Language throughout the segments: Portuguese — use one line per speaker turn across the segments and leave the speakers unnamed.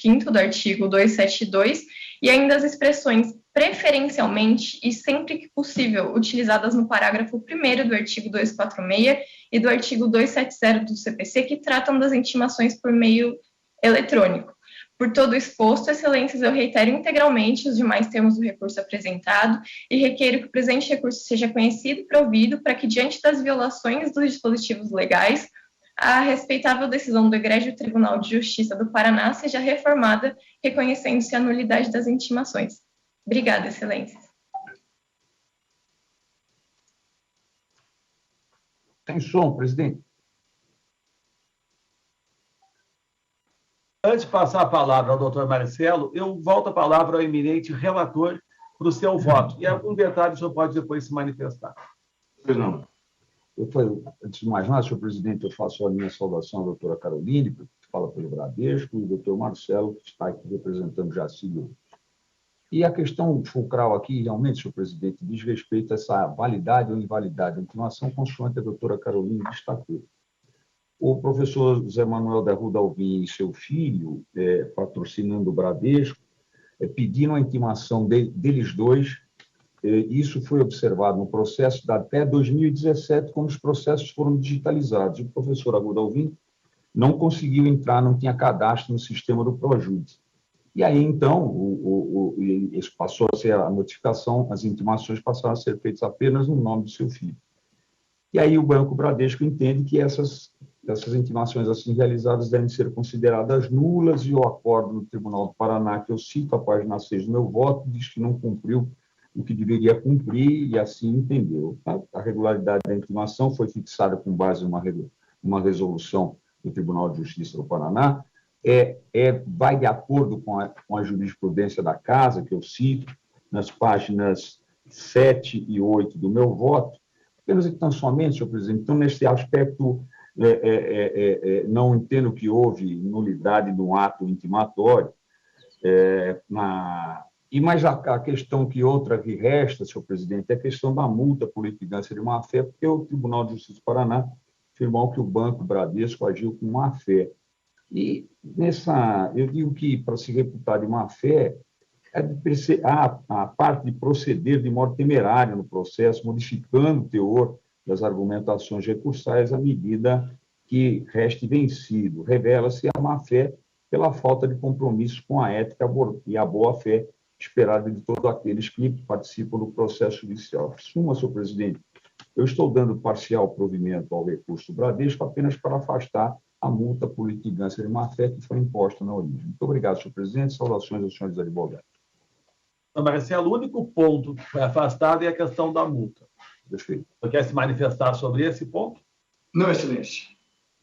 5º do artigo 272 e ainda as expressões preferencialmente e sempre que possível utilizadas no parágrafo 1º do artigo 246 e do artigo 270 do CPC, que tratam das intimações por meio eletrônico. Por todo o exposto, excelências, eu reitero integralmente os demais termos do recurso apresentado e requeiro que o presente recurso seja conhecido e provido para que, diante das violações dos dispositivos legais, a respeitável decisão do Egrégio Tribunal de Justiça do Paraná seja reformada, reconhecendo-se a nulidade das intimações. Obrigada, excelências.
Tem som, presidente.
Antes de passar a palavra ao doutor Marcelo, eu volto a palavra ao eminente relator para o seu voto. E algum detalhe o senhor pode depois se manifestar.
Pois não. Antes de mais nada, senhor presidente, eu faço a minha saudação à doutora Caroline, que fala pelo Bradesco, e o doutor Marcelo, que está aqui representando Jacílio. E a questão fulcral aqui, realmente, senhor presidente, diz respeito a essa validade ou invalidade da intimação, consoante a doutora Caroline destacou. O professor José Manuel da Arruda Alvim e seu filho, patrocinando o Bradesco, pediram a intimação deles dois. Isso foi observado no processo até 2017, quando os processos foram digitalizados. O professor Arruda Alvim não conseguiu entrar, não tinha cadastro no sistema do Projudice. E aí, então, isso passou a ser a notificação, as intimações passaram a ser feitas apenas no nome do seu filho. E aí o Banco Bradesco entende que essas intimações assim realizadas devem ser consideradas nulas, e o acordo do Tribunal do Paraná, que eu cito, a página 6 do meu voto, diz que não cumpriu o que deveria cumprir, e assim entendeu. A regularidade da intimação foi fixada com base em uma resolução do Tribunal de Justiça do Paraná, vai de acordo com a jurisprudência da Casa, que eu cito, nas páginas 7 e 8 do meu voto. Apenas e tão somente, senhor presidente, então, nesse aspecto, não entendo que houve nulidade no ato intimatório, mas a questão que resta, senhor presidente, é a questão da multa por litigância de má-fé, porque o Tribunal de Justiça do Paraná afirmou que o Banco Bradesco agiu com má-fé. E eu digo que, para se reputar de má-fé, a parte de proceder de modo temerário no processo, modificando o teor das argumentações recursais à medida que reste vencido. Revela-se a má-fé pela falta de compromisso com a ética e a boa-fé esperada de todos aqueles que participam do processo judicial. Suma, senhor presidente, eu estou dando parcial provimento ao recurso do Bradesco apenas para afastar a multa por litigância de má-fé que foi imposta na origem. Muito obrigado, senhor presidente. Saudações aos senhores advogados.
Marcelo, o único ponto que foi afastado é a questão da multa.
Perfeito.
Você quer se manifestar sobre esse ponto?
Não, excelência.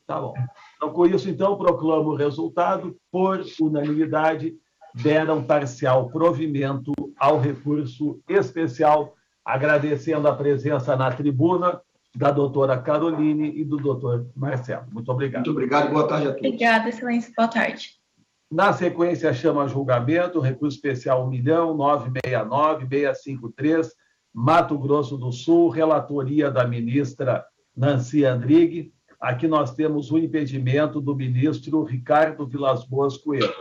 Tá bom. Então, com isso, então, proclamo o resultado. Por unanimidade, deram parcial provimento ao recurso especial, agradecendo a presença na tribuna da doutora Caroline e do doutor Marcelo. Muito obrigado.
Muito obrigado. Boa tarde a todos.
Obrigada, excelência. Boa tarde.
Na sequência, chama a julgamento, recurso especial 1.969.653, Mato Grosso do Sul, relatoria da ministra Nancy Andrighi. Aqui nós temos o impedimento do ministro Ricardo Vilas Boas Coelho.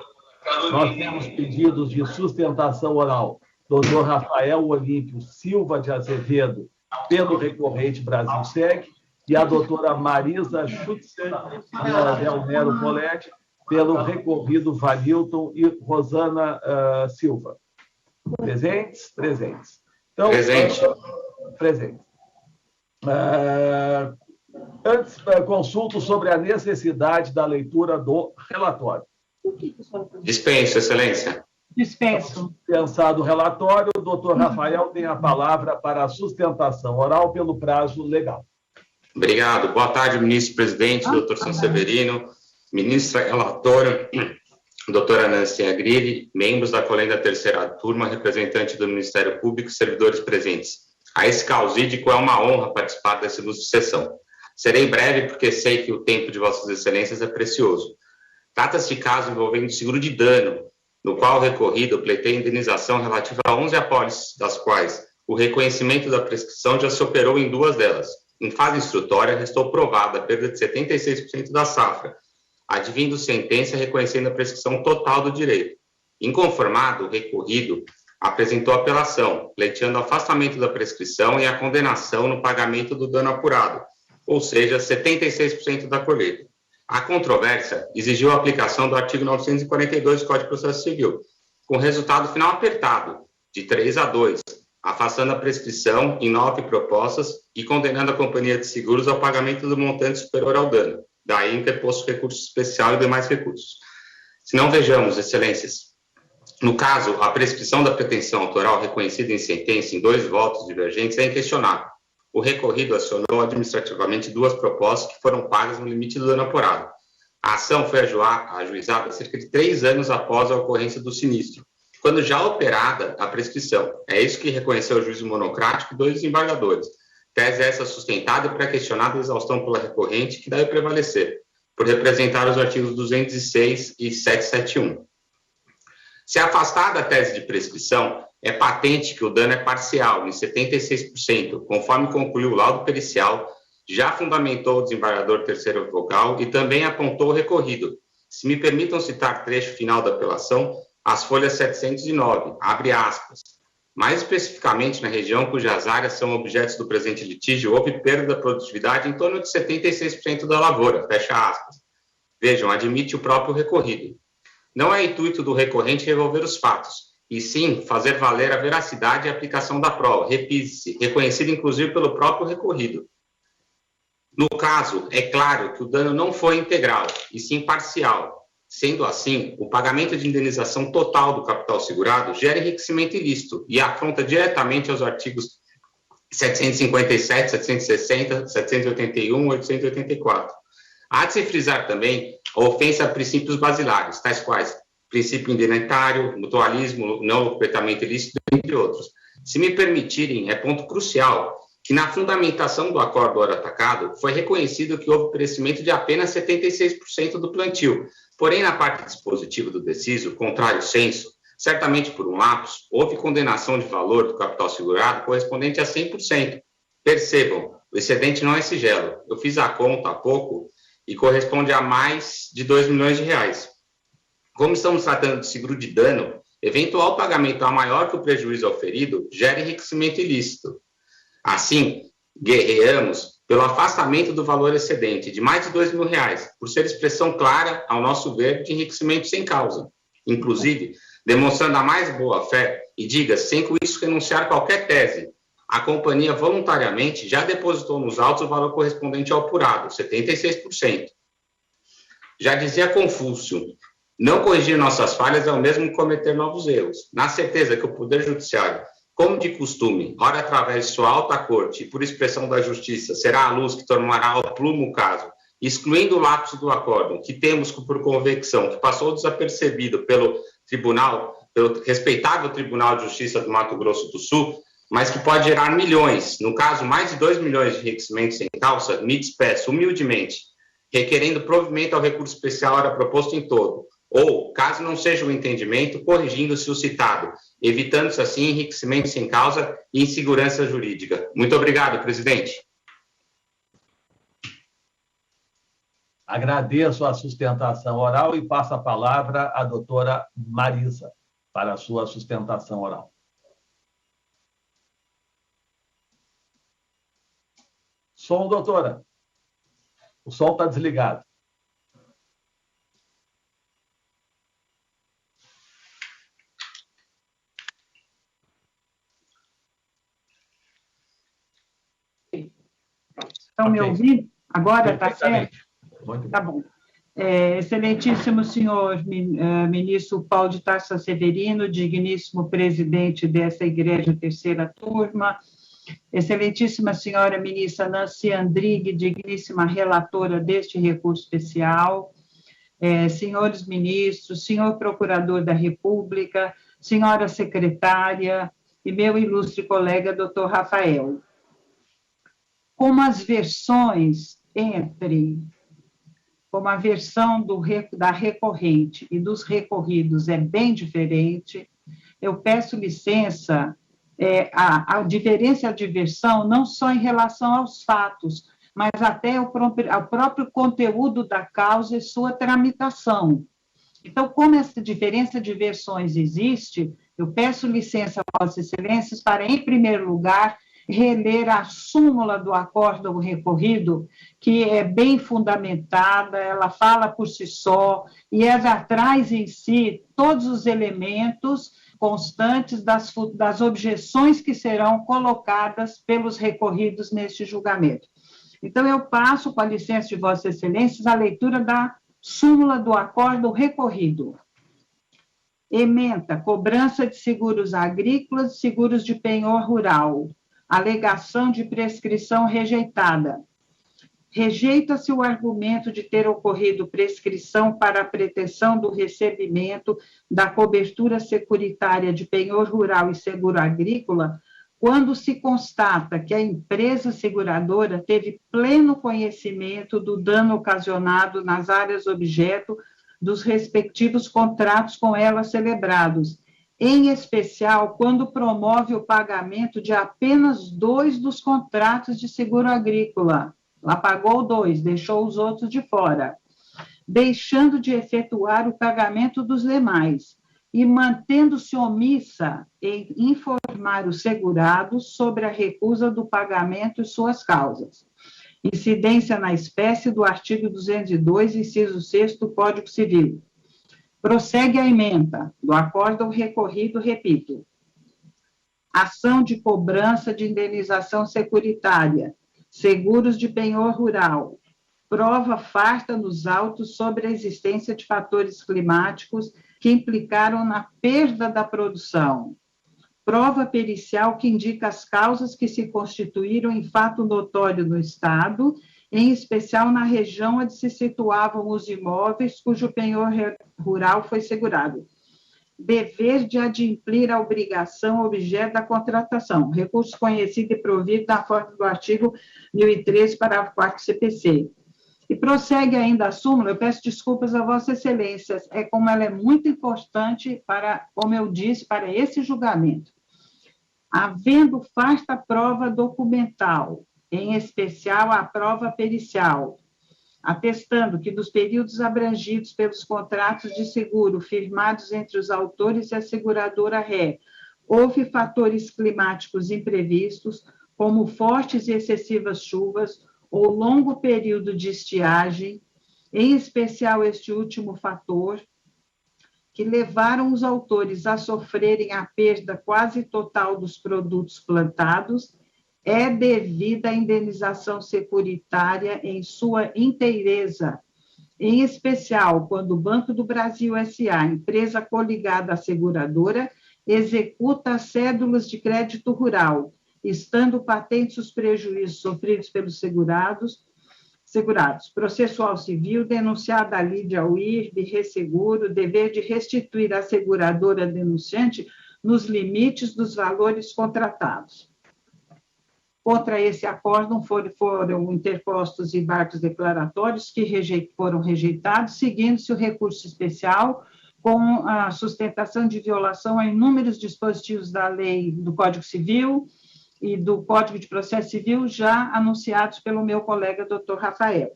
Nós temos pedidos de sustentação oral, doutor Rafael Olímpio Silva de Azevedo, pelo recorrente Brasil Segue, e a doutora Marisa Schutzer e Del Nero Poletti, pelo recorrido Vanilton e Rosana Silva. Presentes? Presentes. Então, presente. Antes, consulto sobre a necessidade da leitura do relatório.
Dispenso, excelência.
Dispenso. Dispensado o relatório, o doutor Rafael tem a palavra para a sustentação oral pelo prazo legal.
Obrigado. Boa tarde, ministro-presidente, doutor Sanseverino, ministra relatora, doutora Nancy Andrighi, membros da colenda terceira turma, representante do Ministério Público e servidores presentes. A esse causídico é uma honra participar dessa ilustre sessão. Serei breve porque sei que o tempo de vossas excelências é precioso. Trata-se de caso envolvendo seguro de dano, no qual o recorrido pleiteia indenização relativa a 11 apólices, das quais o reconhecimento da prescrição já se operou em 2 delas. Em fase instrutória, restou provada a perda de 76% da safra, advindo sentença reconhecendo a prescrição total do direito. Inconformado, o recorrido apresentou apelação, pleiteando o afastamento da prescrição e a condenação no pagamento do dano apurado, ou seja, 76% da colheita. A controvérsia exigiu a aplicação do artigo 942 do Código de Processo Civil, com resultado final apertado, de 3-2, afastando a prescrição em 9 propostas e condenando a companhia de seguros ao pagamento do montante superior ao dano, daí interposto recurso especial e demais recursos. Se não vejamos, excelências, no caso, a prescrição da pretensão autoral reconhecida em sentença em 2 votos divergentes é inquestionável. O recorrido acionou administrativamente 2 propostas que foram pagas no limite do dano apurado. A ação foi ajuizada cerca de 3 anos após a ocorrência do sinistro, quando já operada a prescrição. É isso que reconheceu o juízo monocrático e 2 desembargadores. Tese essa sustentada e pré-questionada a exaustão pela recorrente, que deve prevalecer, por representar os artigos 206 e 771. Se afastada a tese de prescrição, é patente que o dano é parcial, em 76%, conforme concluiu o laudo pericial, já fundamentou o desembargador terceiro vogal e também apontou o recorrido. Se me permitam citar trecho final da apelação, as folhas 709, abre aspas. Mais especificamente, na região cujas áreas são objetos do presente litígio, houve perda da produtividade em torno de 76% da lavoura, fecha aspas. Vejam, admite o próprio recorrido. Não é intuito do recorrente revolver os fatos, e sim fazer valer a veracidade e a aplicação da prova, repise-se, reconhecida inclusive pelo próprio recorrido. No caso, é claro que o dano não foi integral, e sim parcial. Sendo assim, o pagamento de indenização total do capital segurado gera enriquecimento ilícito e afronta diretamente aos artigos 757, 760, 781 e 884. Há de se frisar também a ofensa a princípios basilares, tais quais princípio indenitário, mutualismo, não lucretamento ilícito, entre outros. Se me permitirem, é ponto crucial que na fundamentação do acordo ora atacado foi reconhecido que houve perecimento de apenas 76% do plantio. Porém, na parte dispositiva do deciso, contrário senso, certamente por um lapso, houve condenação de valor do capital segurado correspondente a 100%. Percebam, o excedente não é sigelo. Eu fiz a conta há pouco e corresponde a mais de R$ 2 milhões. Como estamos tratando de seguro de dano, eventual pagamento a maior que o prejuízo auferido gera enriquecimento ilícito. Assim, guerreamos pelo afastamento do valor excedente de mais de R$ 2 mil, por ser expressão clara, ao nosso ver, de enriquecimento sem causa. Inclusive, demonstrando a mais boa-fé, e diga, sem com isso renunciar a qualquer tese, a companhia voluntariamente já depositou nos autos o valor correspondente ao apurado, 76%. Já dizia Confúcio, não corrigir nossas falhas é o mesmo que cometer novos erros. Na certeza que o Poder Judiciário, como de costume, ora através de sua alta corte e por expressão da Justiça, será a luz que tomará ao plumo o caso, excluindo o lapso do acórdão, que temos por convicção que passou desapercebido pelo respeitável Tribunal de Justiça do Mato Grosso do Sul, mas que pode gerar milhões, no caso, mais de 2 milhões de enriquecimento sem causa, me despeço humildemente, requerendo provimento ao recurso especial ora proposto em todo, ou, caso não seja o entendimento, corrigindo-se o citado, evitando-se assim enriquecimento sem causa e insegurança jurídica. Muito obrigado, presidente.
Agradeço a sustentação oral e passo a palavra à doutora Marisa para a sua sustentação oral. Som, doutora. O som está desligado.
Estão me ouvindo? Agora está certo? Tá bom. Excelentíssimo senhor ministro Paulo de Tarso Severino, digníssimo presidente dessa igreja terceira turma, excelentíssima senhora ministra Nancy Andrighi, digníssima relatora deste recurso especial, senhores ministros, senhor procurador da República, senhora secretária e meu ilustre colega, doutor Rafael. Como as versões como a versão da recorrente e dos recorridos é bem diferente, eu peço licença, a diferença de versão não só em relação aos fatos, mas até o próprio conteúdo da causa e sua tramitação. Então, como essa diferença de versões existe, eu peço licença a Vossas Excelências para, em primeiro lugar, reler a súmula do acórdão recorrido, que é bem fundamentada, ela fala por si só, e ela traz em si todos os elementos constantes das objeções que serão colocadas pelos recorridos neste julgamento. Então, eu passo, com a licença de Vossas Excelências, a leitura da súmula do acórdão recorrido. Ementa, cobrança de seguros agrícolas, seguros de penhor rural. Alegação de prescrição rejeitada. Rejeita-se o argumento de ter ocorrido prescrição para a pretensão do recebimento da cobertura securitária de penhor rural e seguro agrícola, quando se constata que a empresa seguradora teve pleno conhecimento do dano ocasionado nas áreas objeto dos respectivos contratos com ela celebrados, em especial quando promove o pagamento de apenas 2 dos contratos de seguro agrícola. Ela pagou 2, deixou os outros de fora, deixando de efetuar o pagamento dos demais e mantendo-se omissa em informar os segurados sobre a recusa do pagamento e suas causas. Incidência na espécie do artigo 202, inciso 6 do Código Civil. Prossegue a ementa do acórdão recorrido, repito. Ação de cobrança de indenização securitária, seguros de penhor rural, prova farta nos autos sobre a existência de fatores climáticos que implicaram na perda da produção. Prova pericial que indica as causas que se constituíram em fato notório no Estado, em especial na região onde se situavam os imóveis cujo penhor rural foi segurado. Dever de adimplir a obrigação objeto da contratação. Recurso conhecido e provido na forma do artigo 1013, parágrafo 4 do CPC. E prossegue ainda a súmula, eu peço desculpas a Vossas Excelências, como ela é muito importante para, como eu disse, para esse julgamento. Havendo farta prova documental, em especial a prova pericial, atestando que dos períodos abrangidos pelos contratos de seguro firmados entre os autores e a seguradora ré, houve fatores climáticos imprevistos, como fortes e excessivas chuvas ou longo período de estiagem, em especial este último fator, que levaram os autores a sofrerem a perda quase total dos produtos plantados, é devida a indenização securitária em sua inteireza, em especial quando o Banco do Brasil S.A., empresa coligada à seguradora, executa as cédulas de crédito rural, estando patentes os prejuízos sofridos pelos segurados, processual civil, denunciada a lide ao IRB, resseguro, dever de restituir à seguradora denunciante nos limites dos valores contratados. Contra esse acórdão foram interpostos embargos declaratórios que foram rejeitados, seguindo-se o recurso especial com a sustentação de violação a inúmeros dispositivos da lei do Código Civil e do Código de Processo Civil já anunciados pelo meu colega doutor Rafael.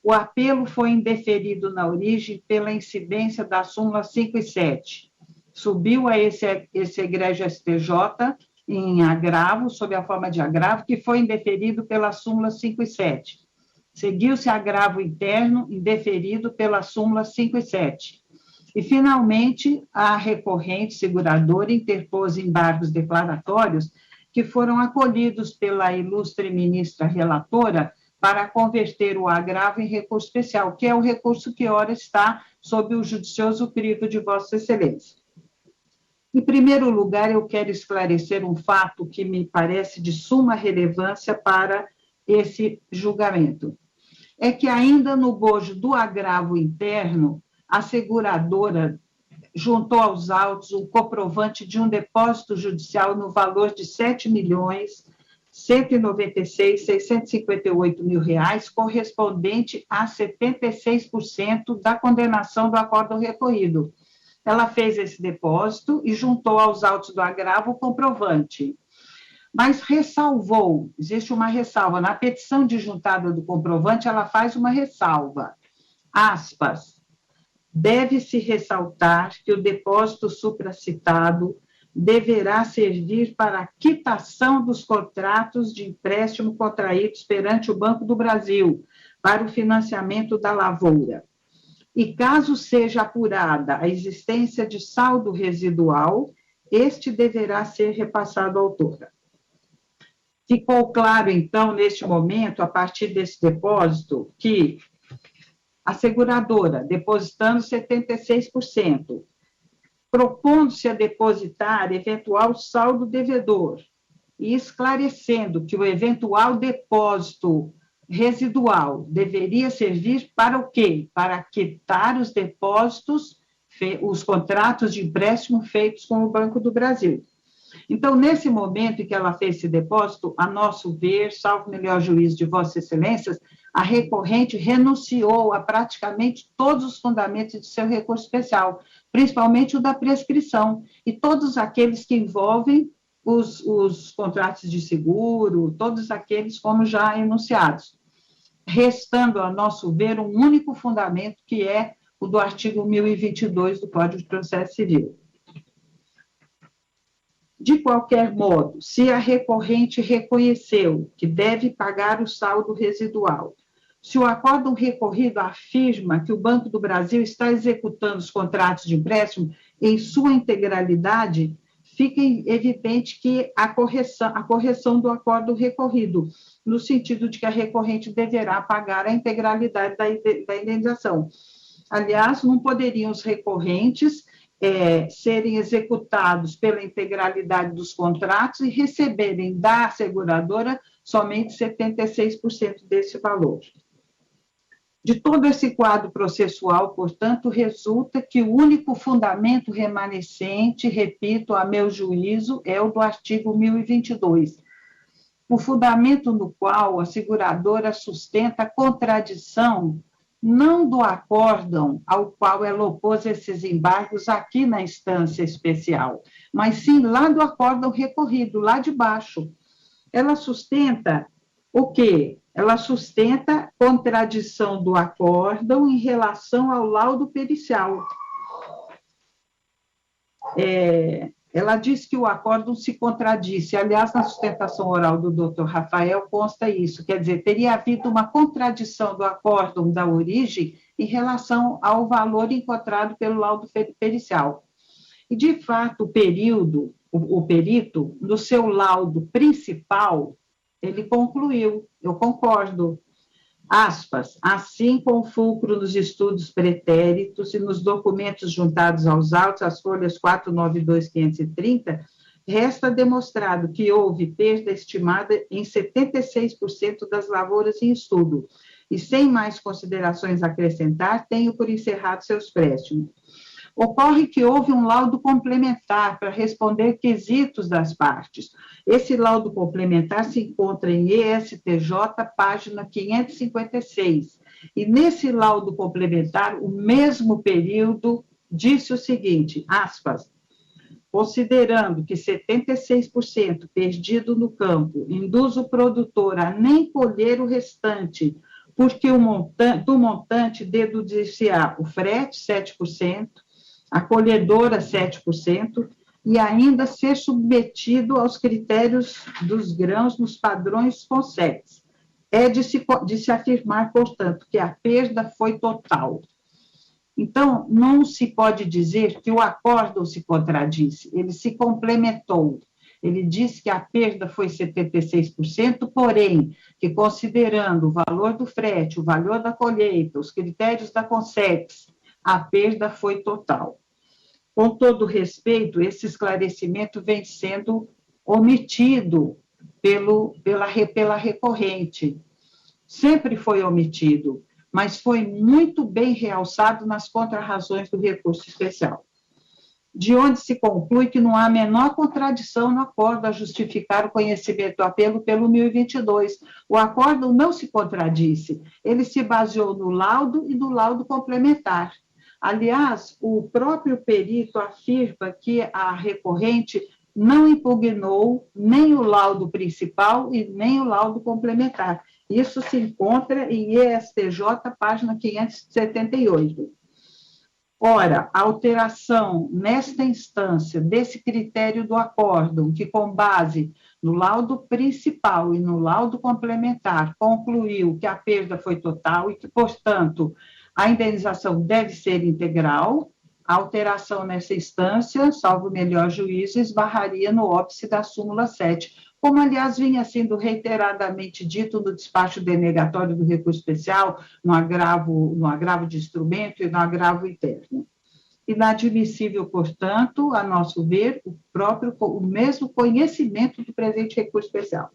O apelo foi indeferido na origem pela incidência da súmula 5 e 7. Subiu a esse egrégio STJ em agravo, sob a forma de agravo, que foi indeferido pela súmula 5 e 7. Seguiu-se agravo interno, indeferido pela súmula 5 e 7. E, finalmente, a recorrente seguradora interpôs embargos declaratórios que foram acolhidos pela ilustre ministra relatora para converter o agravo em recurso especial, que é o recurso que ora está sob o judicioso crivo de Vossa Excelência. Em primeiro lugar, eu quero esclarecer um fato que me parece de suma relevância para esse julgamento. É que ainda no bojo do agravo interno, a seguradora juntou aos autos um comprovante de um depósito judicial no valor de R$ 7.196.658 correspondente a 76% da condenação do acórdão recorrido. Ela fez esse depósito e juntou aos autos do agravo o comprovante. mas ressalvou, existe uma ressalva, na petição de juntada do comprovante, ela faz uma ressalva, aspas, deve-se ressaltar que o depósito supracitado deverá servir para a quitação dos contratos de empréstimo contraídos perante o Banco do Brasil para o financiamento da lavoura. E caso seja apurada a existência de saldo residual, este deverá ser repassado à autora. Ficou claro, então, neste momento, a partir desse depósito, que a seguradora, depositando 76%, propondo-se a depositar eventual saldo devedor e esclarecendo que o eventual depósito residual deveria servir para o quê? Para quitar os depósitos, os contratos de empréstimo feitos com o Banco do Brasil. Então, nesse momento em que ela fez esse depósito, a nosso ver, salvo melhor juízo de Vossas Excelências, a recorrente renunciou a praticamente todos os fundamentos de seu recurso especial, principalmente o da prescrição, e todos aqueles que envolvem os contratos de seguro, todos aqueles como já enunciados, restando, a nosso ver, um único fundamento, que é o do artigo 1022 do Código de Processo Civil. De qualquer modo, se a recorrente reconheceu que deve pagar o saldo residual, se o acórdão recorrido afirma que o Banco do Brasil está executando os contratos de empréstimo em sua integralidade, fica evidente que a correção do acórdão recorrido, no sentido de que a recorrente deverá pagar a integralidade da indenização. Aliás, não poderiam os recorrentes serem executados pela integralidade dos contratos e receberem da seguradora somente 76% desse valor. De todo esse quadro processual, portanto, resulta que o único fundamento remanescente, repito, a meu juízo, é o do artigo 1022, o fundamento no qual a seguradora sustenta a contradição não do acórdão ao qual ela opôs esses embargos aqui na instância especial, mas sim lá do acórdão recorrido, lá de baixo. Ela sustenta o quê? Ela sustenta contradição do acórdão em relação ao laudo pericial. Ela diz que o acórdão se contradisse. Aliás, na sustentação oral do doutor Rafael consta isso, quer dizer, teria havido uma contradição do acórdão da origem em relação ao valor encontrado pelo laudo pericial. E, de fato, o perito, no seu laudo principal, ele concluiu, eu concordo, aspas, assim com fulcro nos estudos pretéritos e nos documentos juntados aos autos, as folhas 492, 530, resta demonstrado que houve perda estimada em 76% das lavouras em estudo. E sem mais considerações a acrescentar, tenho por encerrado seus préstimos. Ocorre que houve um laudo complementar para responder quesitos das partes. Esse laudo complementar se encontra em ESTJ, página 556. E nesse laudo complementar, o mesmo período disse o seguinte, aspas, considerando que 76% perdido no campo induz o produtor a nem colher o restante, porque do montante deduzir-se-á o frete, 7%, a colhedora 7%, e ainda ser submetido aos critérios dos grãos nos padrões CONSEX. É de se afirmar, portanto, que a perda foi total. Então, não se pode dizer que o acórdão se contradisse, ele se complementou. Ele disse que a perda foi 76%, porém, que considerando o valor do frete, o valor da colheita, os critérios da CONSEX, a perda foi total. Com todo respeito, esse esclarecimento vem sendo omitido pela recorrente. Sempre foi omitido, mas foi muito bem realçado nas contrarrazões do recurso especial. De onde se conclui que não há a menor contradição no acórdão a justificar o conhecimento do apelo pelo 1022. O acórdão não se contradisse, ele se baseou no laudo e no laudo complementar. Aliás, o próprio perito afirma que a recorrente não impugnou nem o laudo principal e nem o laudo complementar. Isso se encontra em ESTJ, página 578. Ora, a alteração nesta instância desse critério do acórdão, que com base no laudo principal e no laudo complementar concluiu que a perda foi total e que, portanto, a indenização deve ser integral, a alteração nessa instância, salvo o melhor juízo, esbarraria no óbice da súmula 7, como, aliás, vinha sendo reiteradamente dito no despacho denegatório do recurso especial, no agravo de instrumento e no agravo interno. Inadmissível, portanto, a nosso ver, o mesmo conhecimento do presente recurso especial.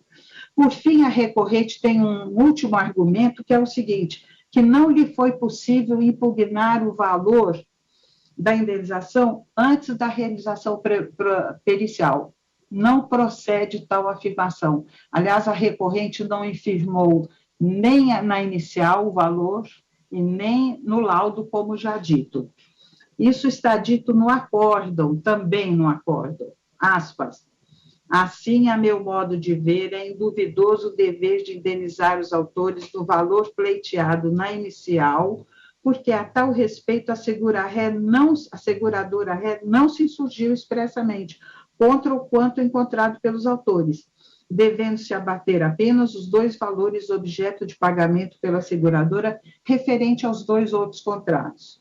Por fim, a recorrente tem um último argumento, que é o seguinte, que não lhe foi possível impugnar o valor da indenização antes da realização pericial. Não procede tal afirmação. Aliás, a recorrente não informou nem na inicial o valor e nem no laudo, como já dito. Isso está dito no acórdão, também no acórdão. Aspas. Assim, a meu modo de ver, é induvidoso o dever de indenizar os autores do valor pleiteado na inicial, porque a tal respeito a seguradora ré não se insurgiu expressamente contra o quanto encontrado pelos autores, devendo-se abater apenas os 2 valores objeto de pagamento pela seguradora referente aos 2 outros contratos.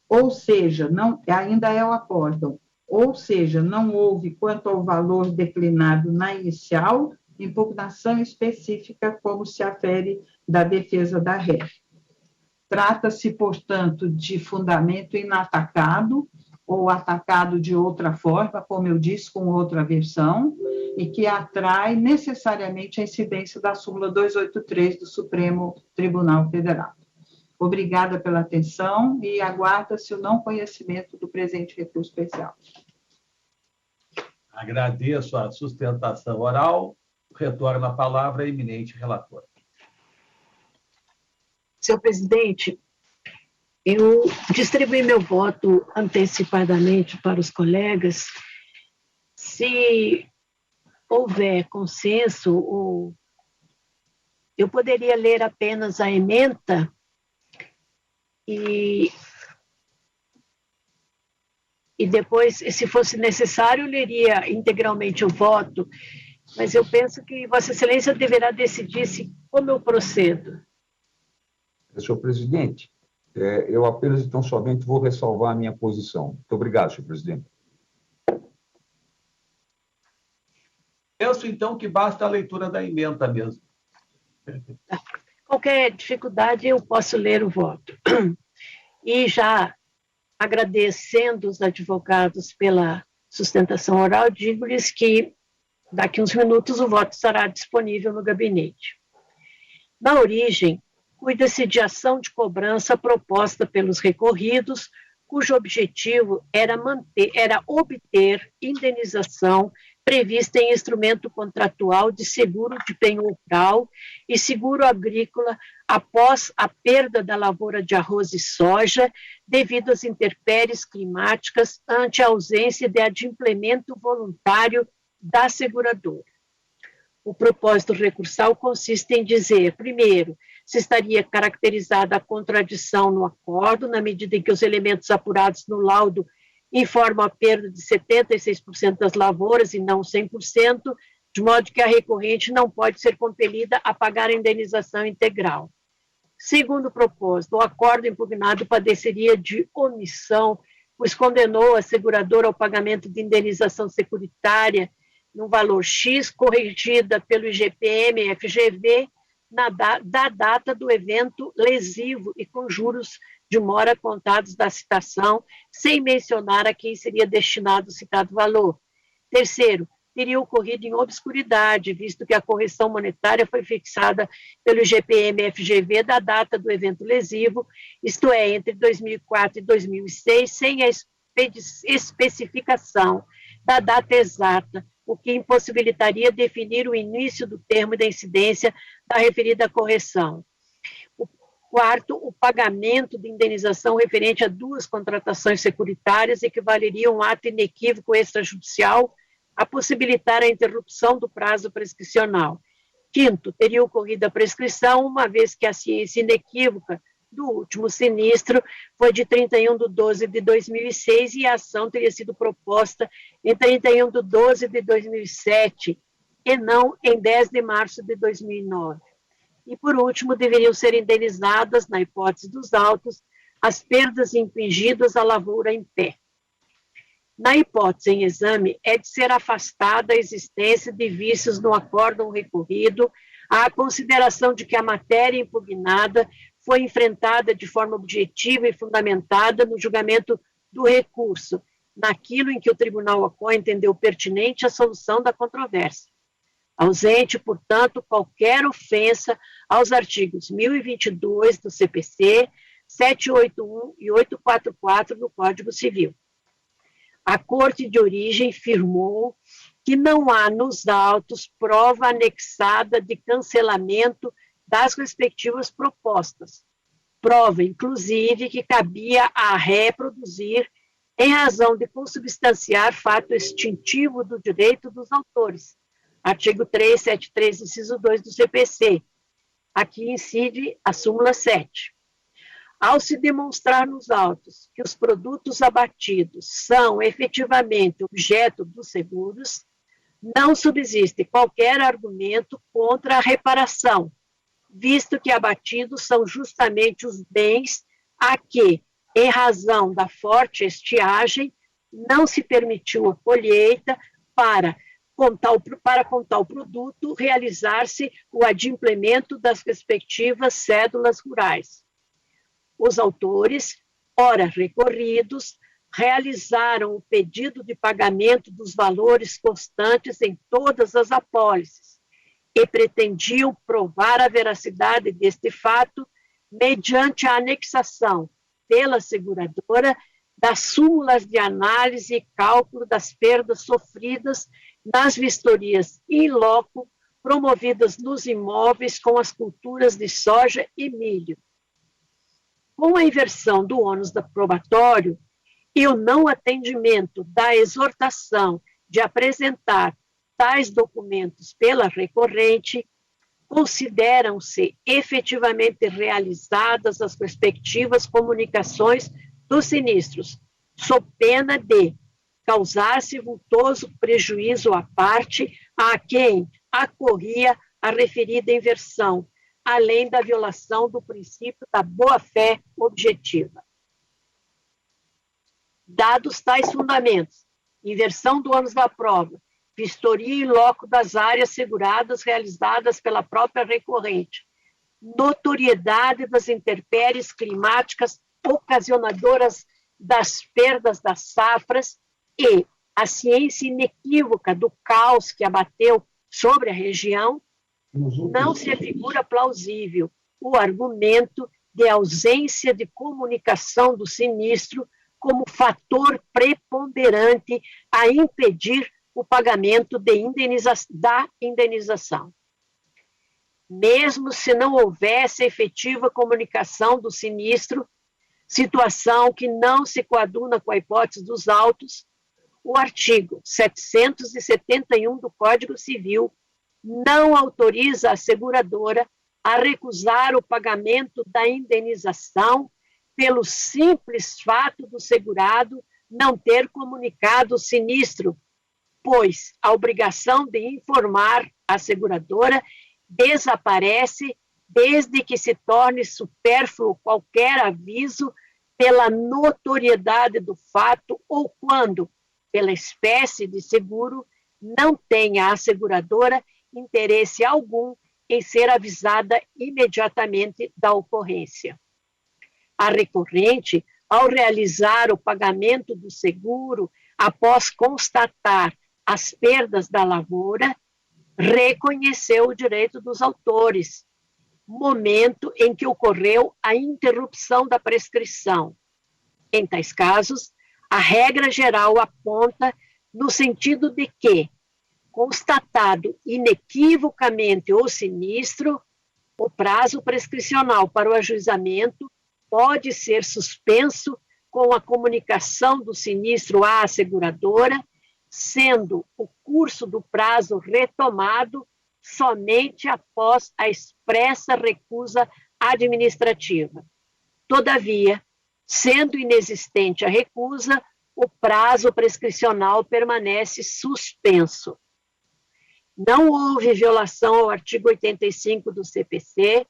Ou seja, ainda é o acórdão, ou seja, não houve, quanto ao valor declinado na inicial, impugnação específica, como se afere da defesa da ré. Trata-se, portanto, de fundamento inatacado, ou atacado de outra forma, como eu disse, com outra versão, e que atrai necessariamente a incidência da súmula 283 do Supremo Tribunal Federal. Obrigada pela atenção e aguarda-se o não conhecimento do presente recurso especial.
Agradeço a sustentação oral. Retorno a palavra à eminente relatora.
Senhor presidente, eu distribuí meu voto antecipadamente para os colegas. Se houver consenso, eu poderia ler apenas a ementa e depois, se fosse necessário, eu leria integralmente o voto, mas eu penso que Vossa Excelência deverá decidir como eu procedo.
Senhor presidente, eu apenas, então, somente vou ressalvar a minha posição. Muito obrigado, senhor presidente.
Penso, então, que basta a leitura da ementa mesmo.
Qualquer dificuldade, eu posso ler o voto. E já agradecendo os advogados pela sustentação oral, digo-lhes que daqui a uns minutos o voto estará disponível no gabinete. Na origem, cuida-se de ação de cobrança proposta pelos recorridos, cujo objetivo era obter indenização prevista em instrumento contratual de seguro de penhor rural e seguro agrícola após a perda da lavoura de arroz e soja devido às intempéries climáticas ante a ausência de adimplemento voluntário da seguradora. O propósito recursal consiste em dizer, primeiro, se estaria caracterizada a contradição no acordo, na medida em que os elementos apurados no laudo informam a perda de 76% das lavouras e não 100%, de modo que a recorrente não pode ser compelida a pagar a indenização integral. Segundo propósito, o acordo impugnado padeceria de omissão, pois condenou a seguradora ao pagamento de indenização securitária no valor X, corrigida pelo IGPM-FGV, da data do evento lesivo e com juros de mora contados da citação, sem mencionar a quem seria destinado o citado valor. Terceiro, teria ocorrido em obscuridade, visto que a correção monetária foi fixada pelo IGPM-FGV da data do evento lesivo, isto é, entre 2004 e 2006, sem a especificação da data exata, o que impossibilitaria definir o início do termo da incidência da referida correção. Quarto, o pagamento de indenização referente a 2 contratações securitárias equivaleria a um ato inequívoco extrajudicial a possibilitar a interrupção do prazo prescricional. Quinto, teria ocorrido a prescrição, uma vez que a ciência inequívoca do último sinistro foi de 31/12/2006 e a ação teria sido proposta em 31/12/2007 e não em 10 de março de 2009. E, por último, deveriam ser indenizadas, na hipótese dos autos, as perdas infligidas à lavoura em pé. Na hipótese em exame, é de ser afastada a existência de vícios no acórdão recorrido, à consideração de que a matéria impugnada foi enfrentada de forma objetiva e fundamentada no julgamento do recurso, naquilo em que o Tribunal ACOA entendeu pertinente a solução da controvérsia. Ausente, portanto, qualquer ofensa aos artigos 1022 do CPC, 781 e 844 do Código Civil. A Corte de Origem firmou que não há nos autos prova anexada de cancelamento das respectivas propostas. Prova, inclusive, que cabia à ré produzir em razão de consubstanciar fato extintivo do direito dos autores. Artigo 373, inciso 2 do CPC. Aqui incide a súmula 7. Ao se demonstrar nos autos que os produtos abatidos são efetivamente objeto dos seguros, não subsiste qualquer argumento contra a reparação, visto que abatidos são justamente os bens a que, em razão da forte estiagem, não se permitiu a colheita para com tal produto realizar-se o adimplemento das respectivas cédulas rurais. Os autores, ora recorridos, realizaram o pedido de pagamento dos valores constantes em todas as apólices e pretendiam provar a veracidade deste fato mediante a anexação pela seguradora das súmulas de análise e cálculo das perdas sofridas nas vistorias in loco promovidas nos imóveis com as culturas de soja e milho. Com a inversão do ônus probatório e o não atendimento da exortação de apresentar tais documentos pela recorrente, consideram-se efetivamente realizadas as respectivas comunicações dos sinistros, sob pena de causar-se vultoso prejuízo à parte a quem acorria a referida inversão, além da violação do princípio da boa-fé objetiva. Dados tais fundamentos, inversão do ônus da prova, vistoria in loco das áreas seguradas realizadas pela própria recorrente, notoriedade das intempéries climáticas ocasionadoras das perdas das safras e a ciência inequívoca do caos que abateu sobre a região, não se afigura plausível o argumento de ausência de comunicação do sinistro como fator preponderante a impedir o pagamento da indenização. Mesmo se não houvesse efetiva comunicação do sinistro, situação que não se coaduna com a hipótese dos autos, o artigo 771 do Código Civil não autoriza a seguradora a recusar o pagamento da indenização pelo simples fato do segurado não ter comunicado o sinistro, pois a obrigação de informar a seguradora desaparece desde que se torne supérfluo qualquer aviso pela notoriedade do fato ou quando, pela espécie de seguro, não tenha a seguradora interesse algum em ser avisada imediatamente da ocorrência. A recorrente, ao realizar o pagamento do seguro após constatar as perdas da lavoura, reconheceu o direito dos autores, momento em que ocorreu a interrupção da prescrição. Em tais casos, a regra geral aponta no sentido de que, constatado inequivocamente o sinistro, o prazo prescricional para o ajuizamento pode ser suspenso com a comunicação do sinistro à seguradora sendo o curso do prazo retomado somente após a expressa recusa administrativa. Todavia, sendo inexistente a recusa, o prazo prescricional permanece suspenso. Não houve violação ao artigo 85 do CPC,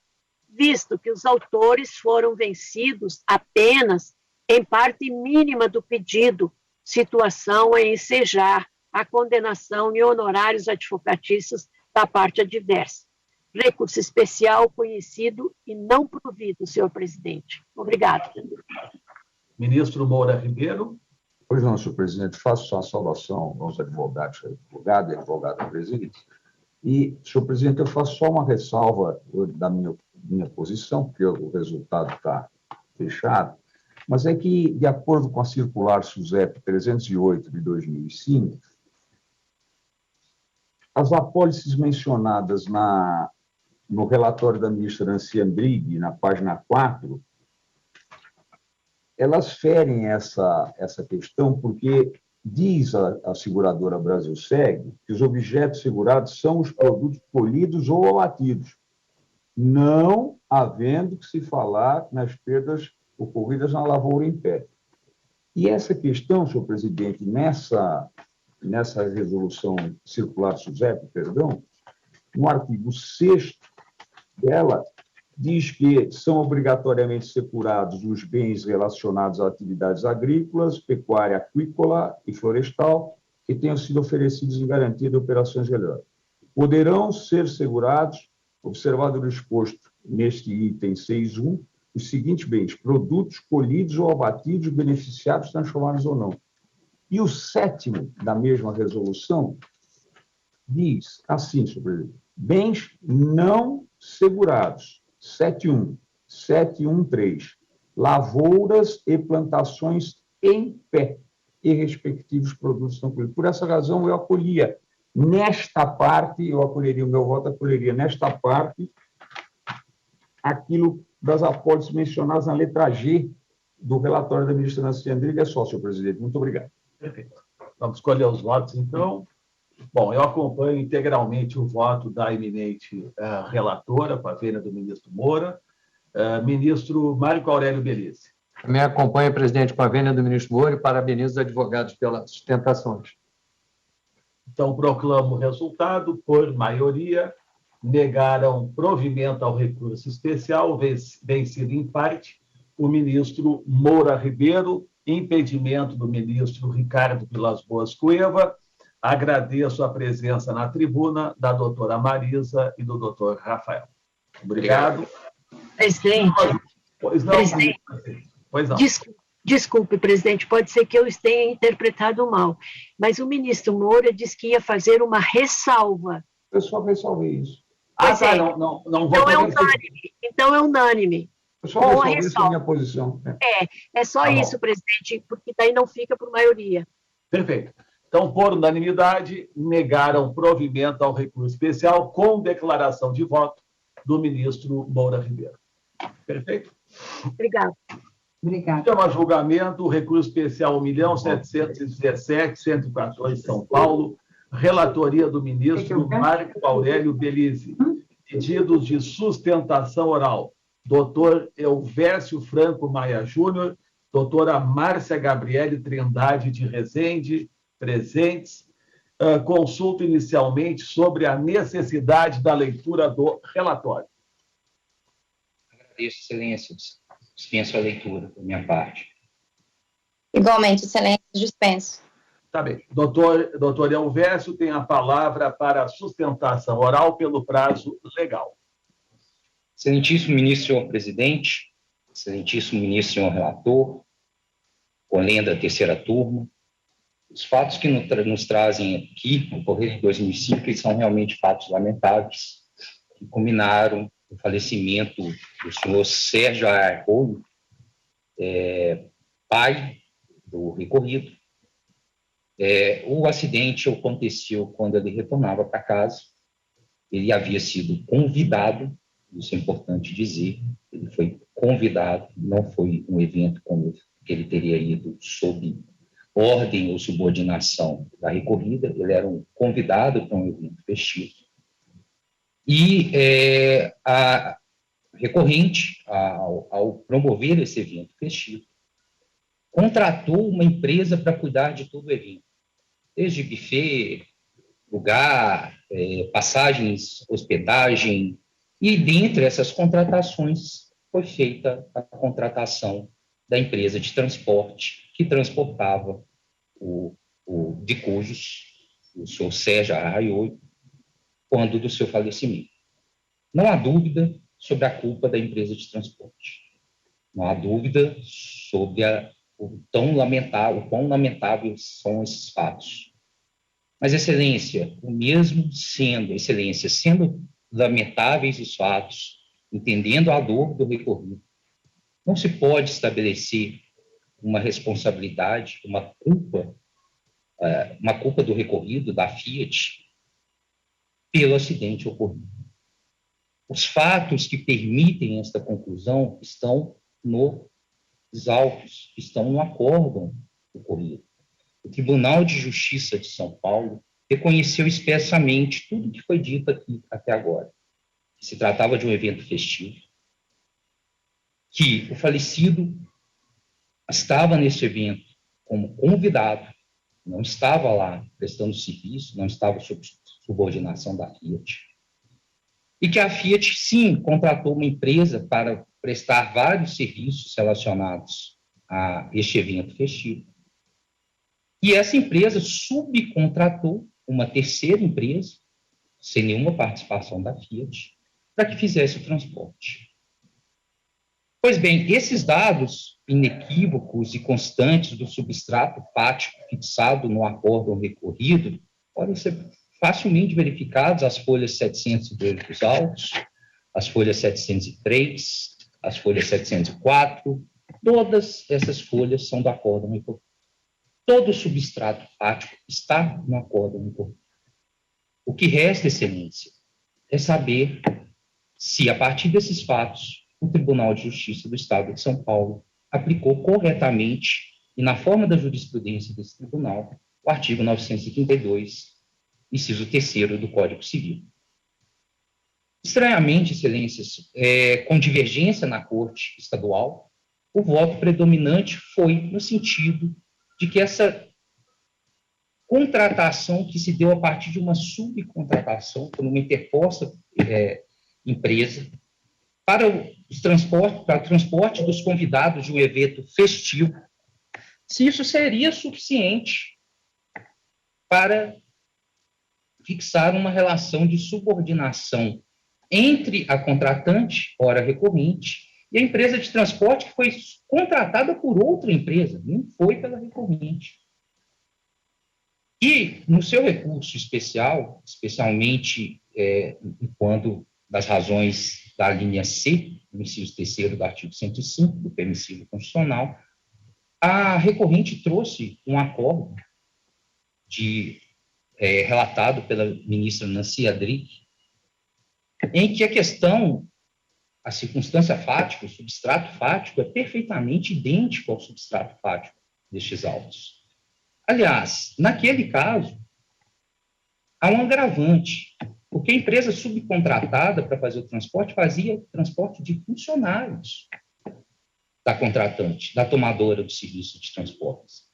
visto que os autores foram vencidos apenas em parte mínima do pedido, situação a ensejar a condenação em honorários advocatícios da parte adversa. Recurso especial conhecido e não provido, senhor presidente. Obrigado.
Ministro Moura Ribeiro.
Pois não, senhor presidente, faço só a saudação aos advogados, advogado e advogada presentes. E, senhor presidente, eu faço só uma ressalva da minha posição, porque o resultado está fechado, mas é que, de acordo com a circular SUSEP 308 de 2005, as apólices mencionadas no relatório da ministra Nancy Andrighi, na página 4, elas ferem essa questão porque diz a seguradora Brasilseg que os objetos segurados são os produtos colhidos ou abatidos, não havendo que se falar nas perdas ocorridas na lavoura em pé. E essa questão, senhor presidente, nessa resolução circular SUSEP, no artigo 6º dela, diz que são obrigatoriamente securados os bens relacionados a atividades agrícolas, pecuária aquícola e florestal que tenham sido oferecidos em garantia de operações melhores. Poderão ser segurados, observado o exposto neste item 6.1, os seguintes bens: produtos colhidos ou abatidos, beneficiados, transformados ou não. E o 7º da mesma resolução diz assim, senhor presidente: bens não segurados, 7.1, 7.1.3, lavouras e plantações em pé e respectivos produtos não colhidos. Por essa razão, eu acolheria nesta parte, o meu voto acolheria nesta parte aquilo das apólices mencionadas na letra G do relatório da ministra Nancy Andrighi. É só, senhor presidente. Muito obrigado.
Perfeito. Vamos escolher os votos, então. Bom, eu acompanho integralmente o voto da eminente relatora, com a vênia do ministro Moura. Ministro Marco Aurélio Belize.
Também acompanho, presidente, com a vênia do ministro Moura e parabenizo os advogados pelas sustentações.
Então, proclamo o resultado. Por maioria, negaram provimento ao recurso especial, vencido em parte o ministro Moura Ribeiro, impedimento do ministro Ricardo Vilas Boas Cueva. Agradeço a presença na tribuna da doutora Marisa e do doutor Rafael. Obrigado.
Presidente.
Pois não, presidente. Pois não.
Desculpe, presidente, pode ser que eu tenha interpretado mal, mas o ministro Moura disse que ia fazer uma ressalva.
Eu só ressalvei isso.
Não vou
então, então é unânime.
Eu só ressalvei isso na minha posição.
É só isso, presidente, porque daí não fica por maioria.
Perfeito. Então, por unanimidade, negaram provimento ao recurso especial com declaração de voto do ministro Moura Ribeiro. Perfeito?
Obrigado.
Obrigada.
Chama a julgamento o recurso especial 1.717.114, São Paulo, relatoria do ministro Marco Aurélio Belize. Pedidos de sustentação oral. Doutor Elvésio Franco Maia Júnior, doutora Márcia Gabriele Trindade de Rezende, presentes. Consulto inicialmente sobre a necessidade da leitura do relatório.
Agradeço, excelências. Dispenso a leitura, por minha parte.
Igualmente, excelência, dispenso.
Tá bem. Doutor Elvésio tem a palavra para a sustentação oral pelo prazo legal.
Excelentíssimo ministro, senhor presidente, excelentíssimo ministro, senhor relator, colega da terceira turma, os fatos que nos trazem aqui, ocorreram em 2005, eles são realmente fatos lamentáveis, que culminaram no falecimento do senhor Sérgio Arroio, pai do recorrido. O acidente aconteceu quando ele retornava para casa. Ele havia sido convidado, isso é importante dizer, ele foi convidado, não foi um evento como que ele teria ido sob ordem ou subordinação da recorrida, ele era um convidado para um evento festivo. E a recorrente, ao promover esse evento festivo, contratou uma empresa para cuidar de todo o evento, desde buffet, lugar, passagens, hospedagem, e dentre essas contratações foi feita a contratação da empresa de transporte que transportava o de Cujos, o senhor Sérgio Arraiolo, quando do seu falecimento. Não há dúvida sobre a culpa da empresa de transporte. Não há dúvida sobre o quão lamentáveis são esses fatos. Mas, Excelência, sendo lamentáveis os fatos, entendendo a dor do recorrido, não se pode estabelecer uma responsabilidade, uma culpa do recorrido, da Fiat, pelo acidente ocorrido. Os fatos que permitem esta conclusão estão nos autos, estão no acórdão ocorrido. O Tribunal de Justiça de São Paulo reconheceu expressamente tudo que foi dito aqui até agora. Se tratava de um evento festivo, que o falecido estava nesse evento como convidado, não estava lá prestando serviço, não estava sob subordinação da Fiat, e que a Fiat, sim, contratou uma empresa para prestar vários serviços relacionados a este evento festivo. E essa empresa subcontratou uma terceira empresa, sem nenhuma participação da Fiat, para que fizesse o transporte. Pois bem, esses dados inequívocos e constantes do substrato fático fixado no acórdão recorrido podem ser facilmente verificados as folhas 702 dos autos, as folhas 703, as folhas 704, todas essas folhas são do acórdão recorrido. Todo o substrato fático está no acórdão recorrido. O que resta, Excelência, é saber se, a partir desses fatos, o Tribunal de Justiça do Estado de São Paulo aplicou corretamente e na forma da jurisprudência desse tribunal o artigo 932, inciso 3º do Código Civil. Estranhamente, Excelências, com divergência na Corte Estadual, o voto predominante foi no sentido de que essa contratação que se deu a partir de uma subcontratação por uma interposta empresa para o transporte dos convidados de um evento festivo, se isso seria suficiente para fixar uma relação de subordinação entre a contratante, ora recorrente, e a empresa de transporte que foi contratada por outra empresa, não foi pela recorrente. E, no seu recurso especial, especialmente quando das razões da linha C, no inciso 3º do artigo 105 do permissivo constitucional, a recorrente trouxe um acordo relatado pela ministra Nancy Andrighi, em que a circunstância fática, o substrato fático é perfeitamente idêntico ao substrato fático destes autos. Aliás, naquele caso, há um agravante, porque a empresa subcontratada para fazer o transporte fazia transporte de funcionários da contratante, da tomadora do serviço de transportes.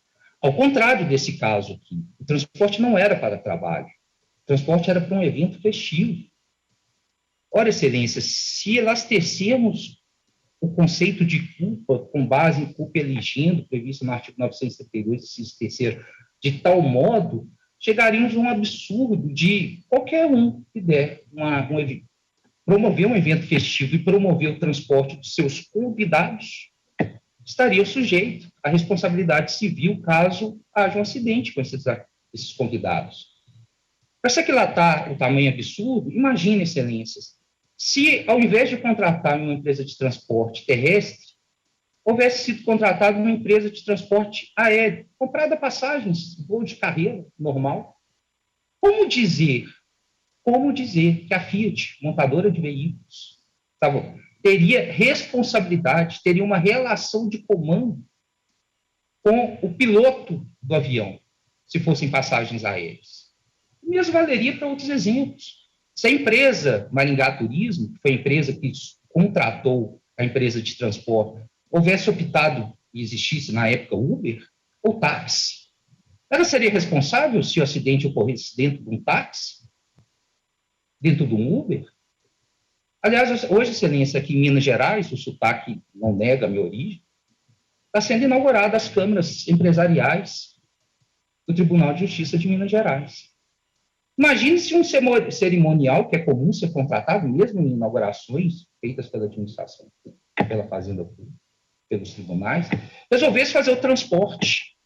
Ao contrário desse caso aqui, o transporte não era para trabalho, o transporte era para um evento festivo. Ora, Excelência, se elastecermos o conceito de culpa com base em culpa elegendo, previsto no artigo 932, inciso 3º, de tal modo, chegaríamos a um absurdo de qualquer um que der promover um evento festivo e promover o transporte dos seus convidados, estaria sujeito à responsabilidade civil caso haja um acidente com esses convidados. Para se aquilatar o tamanho absurdo, imagine, Excelências, se, ao invés de contratar uma empresa de transporte terrestre, houvesse sido contratada uma empresa de transporte aéreo, comprada passagens, voo de carreira normal. Como dizer que a Fiat, montadora de veículos, teria responsabilidade, teria uma relação de comando com o piloto do avião, se fossem passagens aéreas. O mesmo valeria para outros exemplos. Se a empresa Maringá Turismo, que foi a empresa que contratou a empresa de transporte, houvesse optado e existisse na época Uber ou táxi, ela seria responsável se o acidente ocorresse dentro de um táxi? Dentro de um Uber? Aliás, hoje, excelência, aqui em Minas Gerais, o sotaque não nega a minha origem, está sendo inaugurada as câmaras empresariais do Tribunal de Justiça de Minas Gerais. Imagine se um cerimonial, que é comum ser contratado, mesmo em inaugurações feitas pela administração, pela Fazenda Pública, pelos tribunais, resolvesse fazer o transporte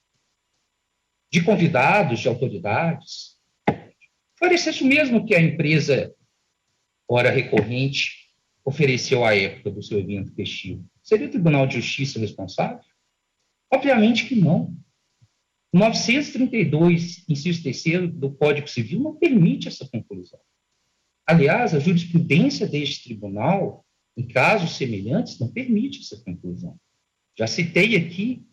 de convidados, de autoridades, oferecesse o mesmo que a empresa, ora recorrente, ofereceu à época do seu evento festivo. Seria o Tribunal de Justiça responsável? Obviamente que não. 932, inciso 3º do Código Civil não permite essa conclusão. Aliás, a jurisprudência deste tribunal, em casos semelhantes, não permite essa conclusão. Já citei aqui,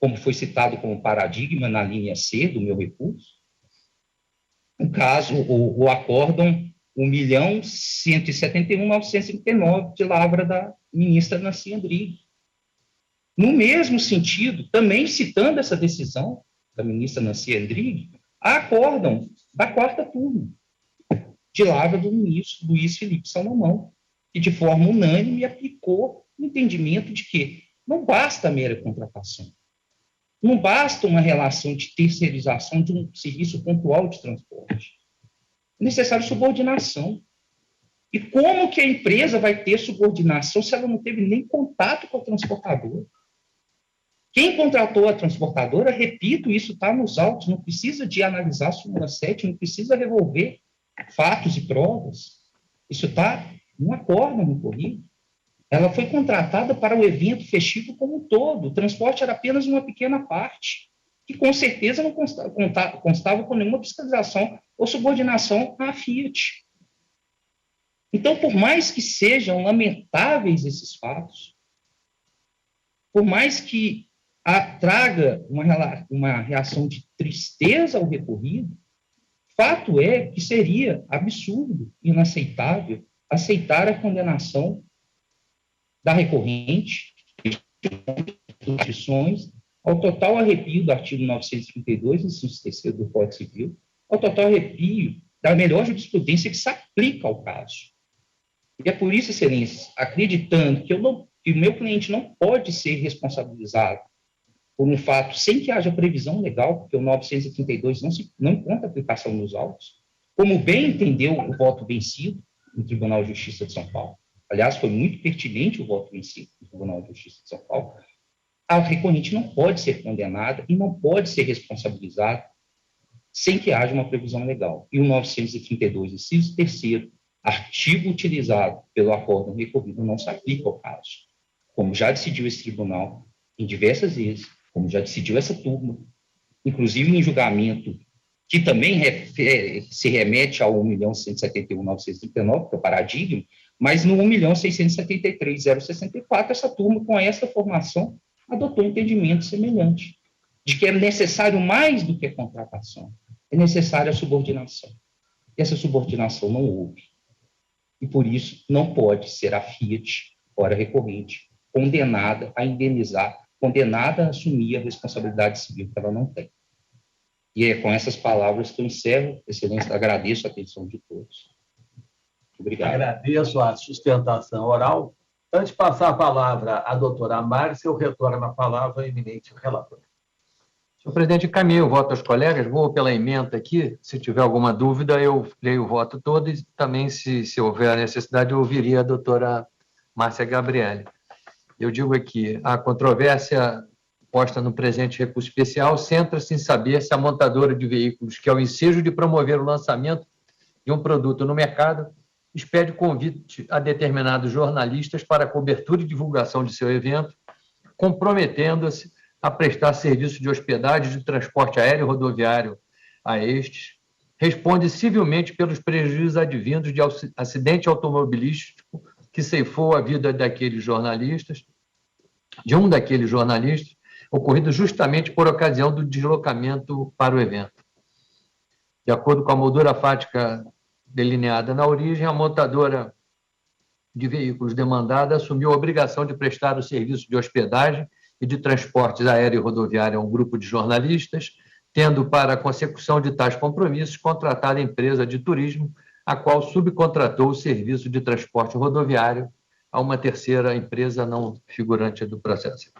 como foi citado como paradigma na linha C do meu recurso, o caso, o acórdão 1.171.939 de lavra da ministra Nancy Andrighi. No mesmo sentido, também citando essa decisão da ministra Nancy Andrighi, há acórdão da 4ª turma de lavra do ministro Luiz Felipe Salomão, que de forma unânime aplicou o entendimento de que não basta a mera contratação, não basta uma relação de terceirização de um serviço pontual de transporte. É necessário subordinação. E como que a empresa vai ter subordinação se ela não teve nem contato com o transportador? Quem contratou a transportadora, repito, isso está nos autos, não precisa de analisar a súmula 7, não precisa revolver fatos e provas. Isso está no acórdão no corrido. Ela foi contratada para o evento festivo como um todo. O transporte era apenas uma pequena parte, que com certeza não constava com nenhuma fiscalização ou subordinação à Fiat. Então, por mais que sejam lamentáveis esses fatos, por mais que traga uma reação de tristeza ao recorrido, fato é que seria absurdo, inaceitável, aceitar a condenação da recorrente, ao total arrepio do artigo 932, inciso 3º do Código Civil, ao total arrepio da melhor jurisprudência que se aplica ao caso. E é por isso, excelências, acreditando que o meu cliente não pode ser responsabilizado por um fato sem que haja previsão legal, porque o 932 não encontra aplicação nos autos, como bem entendeu o voto vencido no Tribunal de Justiça de São Paulo. Aliás, foi muito pertinente o voto vencido no Tribunal de Justiça de São Paulo. A recorrente não pode ser condenada e não pode ser responsabilizada sem que haja uma previsão legal. E o 932, inciso 3º, artigo utilizado pelo acórdão recorrido, não se aplica ao caso. Como já decidiu esse tribunal em diversas vezes, como já decidiu essa turma, inclusive em julgamento que também se remete ao 1.171.939, que é o paradigma, mas no 1.673.064, essa turma, com essa formação, adotou um entendimento semelhante, de que é necessário mais do que a contratação, é necessária a subordinação. E essa subordinação não houve. E, por isso, não pode ser a Fiat, ora recorrente, condenada a indenizar, condenada a assumir a responsabilidade civil que ela não tem. E é com essas palavras que eu encerro. Excelência, agradeço a atenção de todos. Obrigado.
Agradeço a sustentação oral. Antes de passar a palavra à doutora Márcia, eu retorno a palavra ao eminente relator.
Senhor presidente, encaminho o voto aos colegas, vou pela ementa aqui, se tiver alguma dúvida, eu leio o voto todo e também, se houver a necessidade, eu ouviria a doutora Márcia Gabriele. Eu digo aqui, a controvérsia posta no presente recurso especial centra-se em saber se a montadora de veículos, que é o ensejo de promover o lançamento de um produto no mercado, expede convite a determinados jornalistas para a cobertura e divulgação de seu evento, comprometendo-se a prestar serviço de hospedagem de transporte aéreo e rodoviário a estes, responde civilmente pelos prejuízos advindos de acidente automobilístico que ceifou a vida daqueles jornalistas, de um daqueles jornalistas, ocorrido justamente por ocasião do deslocamento para o evento. De acordo com a moldura fática delineada na origem, a montadora de veículos demandada assumiu a obrigação de prestar o serviço de hospedagem e de transportes aéreo e rodoviário a um grupo de jornalistas, tendo para a consecução de tais compromissos contratado a empresa de turismo, a qual subcontratou o serviço de transporte rodoviário a uma terceira empresa não figurante do processo.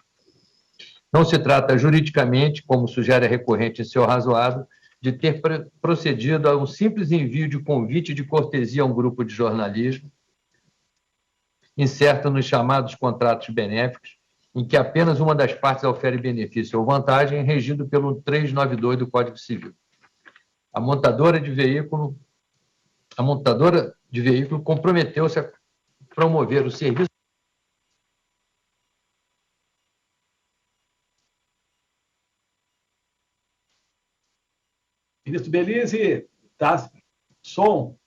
Não se trata juridicamente, como sugere a recorrente em seu razoado, de ter procedido a um simples envio de convite de cortesia a um grupo de jornalismo, incerto nos chamados contratos benéficos, em que apenas uma das partes ofere benefício ou vantagem, regido pelo 392 do Código Civil. A montadora de veículo comprometeu-se a promover o serviço.
Ministro Belize, tá? Som.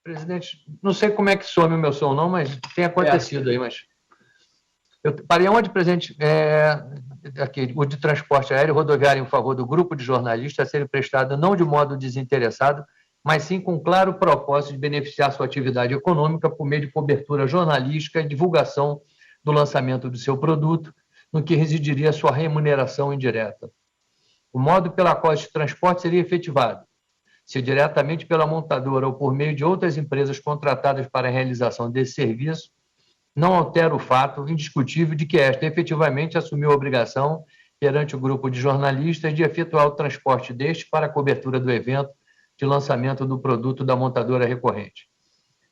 Presidente, não sei como é que some o meu som, não, mas tem acontecido aí, mas... Eu parei onde, presidente? Aqui, o de transporte aéreo e rodoviário em favor do grupo de jornalistas a ser prestado não de modo desinteressado, mas sim com claro propósito de beneficiar sua atividade econômica por meio de cobertura jornalística e divulgação do lançamento do seu produto, no que residiria sua remuneração indireta. O modo pela qual esse transporte seria efetivado, se diretamente pela montadora ou por meio de outras empresas contratadas para a realização desse serviço, não altera o fato indiscutível de que esta efetivamente assumiu a obrigação, perante o grupo de jornalistas, de efetuar o transporte deste para a cobertura do evento de lançamento do produto da montadora recorrente.